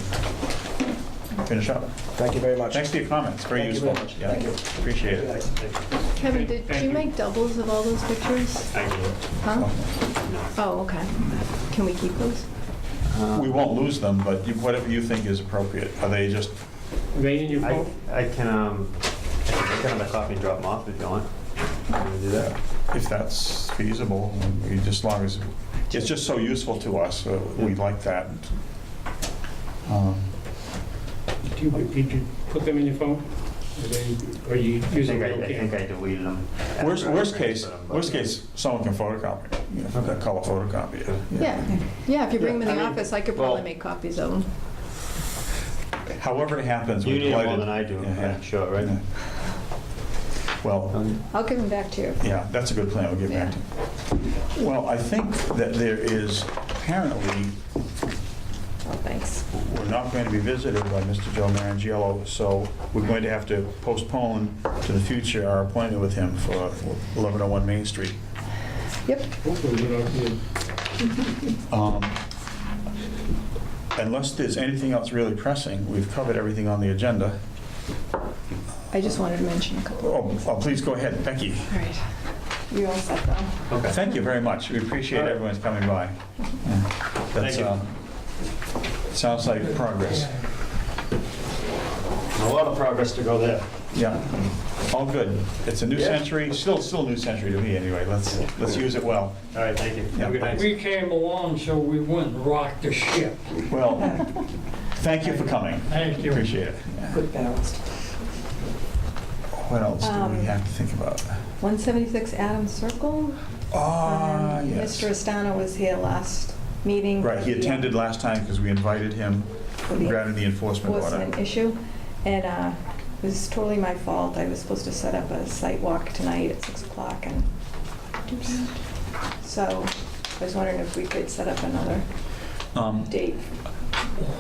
finish up. Thank you very much. Thanks for your comments, very Thank you useful. very much. Yeah, Thank you. appreciate it. Kevin, Thank did you you. make doubles of all those pictures? I do. Huh? Oh, okay. Can we keep those? We won't lose them, but whatever you think is appropriate. Are they just, Are they in your I phone? I can make another copy and drop them off if you want. I'm gonna do that. if that's feasible, as long as, it's just so useful to us, we like that. Did you put them in your phone? Or you I using think real I think I camera? deleted them. Worst case, someone can photocopy, a color photocopy it. Yeah, if you bring them Yeah, in the I mean, office, I could well- probably make copies of them. However it happens, You we're need it more delighted. than I do, Yeah. I'm sure, right? Yeah. Well, I'll give them back to you. yeah, that's a good plan, we'll get back to. Well, I think that there is, apparently, Oh, thanks. we're not going to be visited by Mr. Joe Marangiello, so we're going to have to postpone to the future our appointment with him for 1101 Main Street. Yep. Hopefully we don't need- Unless there's anything else really pressing, we've covered everything on the agenda. I just wanted to mention a couple. Oh, please go ahead, Becky. All right. You all set though? Okay. Thank you very much. We appreciate everyone's coming by. That's, Thank you. sounds like progress. A lot of progress to go there. Yeah, all good. It's a new century, still a new century to me anyway. Let's use it well. All right, thank you. Have a good night. We came along, so we went and rocked the ship. Well, thank you for coming. Thank you. Appreciate it. Yeah. Good balanced. What else do we have to think about? 176 Adams Circle. Ah, yes. Mr. Estano was here last meeting. Right, he for the attended last time because we invited him regarding the enforcement order. enforcement issue. And it was totally my fault. I was supposed to set up a site walk tonight at 6 o'clock and so I was wondering if we could set up another date.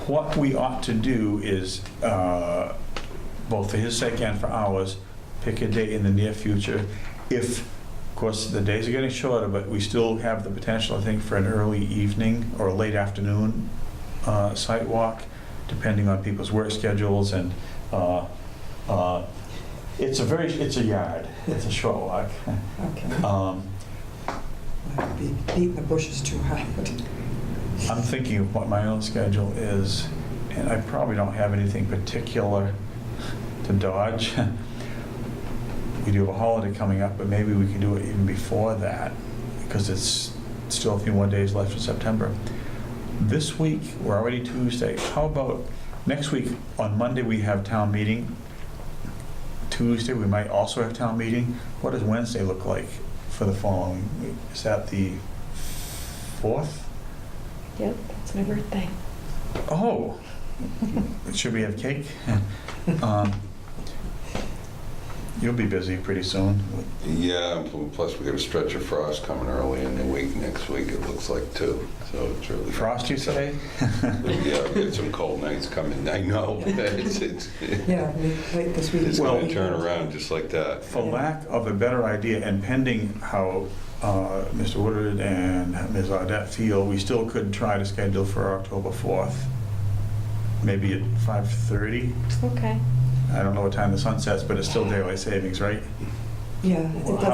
What we ought to do is, both for his sake and for ours, pick a date in the near future. If, of course, the days are getting shorter, but we still have the potential, I think, for an early evening or a late afternoon site walk, depending on people's work schedules. And it's a yard. It's a short walk. Okay. I'd be beating the bushes too hard. I'm thinking of what my own schedule is, and I probably don't have anything particular to dodge. We do have a holiday coming up, but maybe we can do it even before that, because it's still a few more days left in September. This week, we're already Tuesday. How about next week, on Monday, we have town meeting. Tuesday, we might also have town meeting. What does Wednesday look like for the following week? Is that the 4th? Yep, that's my birthday. Oh, should we have cake? You'll be busy pretty soon. Yeah, plus we got a stretch of frost coming early in the week next week, it looks like, too. So it's really... Frost, you say? Yeah, we got some cold nights coming. I know. It's Yeah, late this week. going to turn around just like that. For lack of a better idea, and pending how Mr. Woodard and Ms. Audette feel, we still could try to schedule for October 4th, maybe at 5:30. Okay. I don't know what time the sun sets, but it's still daylight savings, right? Yeah.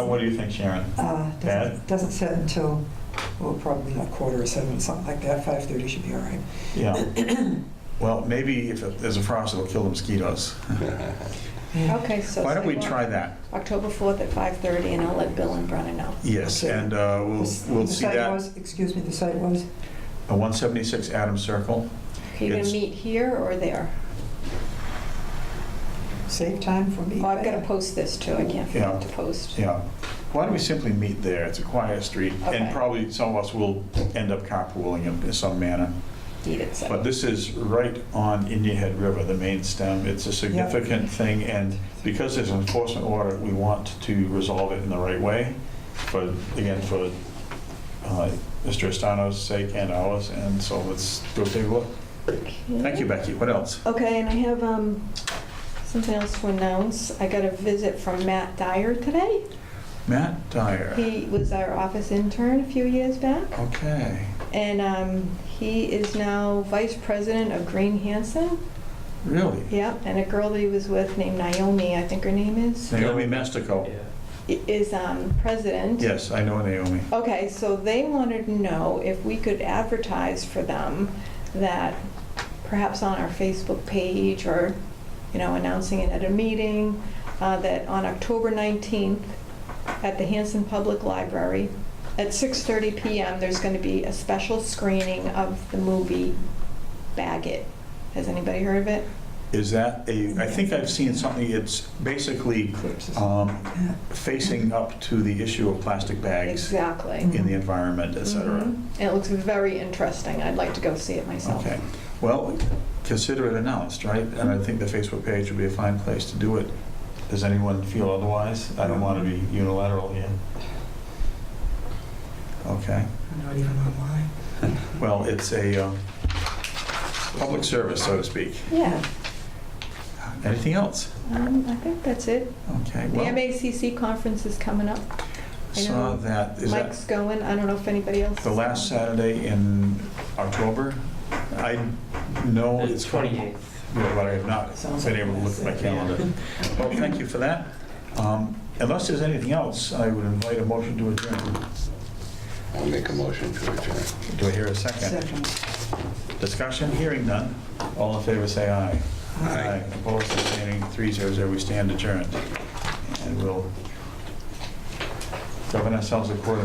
What do you think, Sharon? Bad? Doesn't set until, well, probably like 6:45, something like that. 5:30 should be all right. Yeah. Well, maybe if there's a frost, it'll kill the mosquitoes. Yeah. Okay, so Why don't we sidewalk, try that? October 4th at 5:30, and I'll let Bill and Brenna know. Yes, Okay. and The we'll see site that. was, excuse me, the site was? 176 Adams Circle. Are you going It's- to meet here or there? Save time for me. Oh, I've got to post this too. I can't Yeah. forget to post. Yeah. Why don't we simply meet there? It's a quiet street, Okay. and probably some of us will end up carpooling in some manner. Eat it, so. But this is right on Indian Head River, the main stem. It's a significant thing, and because there's an enforcement order, we want to resolve it in the right way. For Mr. Estano's sake and ours, and so let's go take a look. Thank you, Becky. What else? Okay, and I have something else to announce. I got a visit from Matt Dyer today. Matt Dyer. He was our office intern a few years back, Okay. and he is now vice president of Green Hanson. Really? Yeah, and a girl that he was with named Naomi, I think her name is, Naomi Mestico. is president. Yes, I know Naomi. Okay, so they wanted to know if we could advertise for them that perhaps on our Facebook page or, announcing it at a meeting, that on October 19th at the Hanson Public Library at 6:30 p.m. there's going to be a special screening of the movie Bag It. Has anybody heard of it? Is that I think I've seen something, it's basically facing up to the issue of plastic bags Exactly. in the environment, et cetera. Mhm. And it looks very interesting. I'd like to go see it myself. Okay, well, consider it announced, right? And I think the Facebook page would be a fine place to do it. Does anyone feel otherwise? I don't want to be unilateral here. Okay, I'm not even online. well, it's a public service, so to speak. Yeah. Anything else? I think that's it. Okay, The well, MACC conference is coming up. I saw know that, is that Mike's going. I don't know if anybody else the is last going. Saturday in October? I know it's 28th. Yeah, but I have not Sounds been like able to look at my that's it, calendar. Well, thank you for that. Unless there's anything else, I would invite a motion to adjourn. I'll make a motion to adjourn. Do I hear a second? Second. Discussion, hearing none. All in favor, say aye. Aye. Opposed, abstaining, 3-0. We stand adjourned. And we'll govern ourselves accordingly.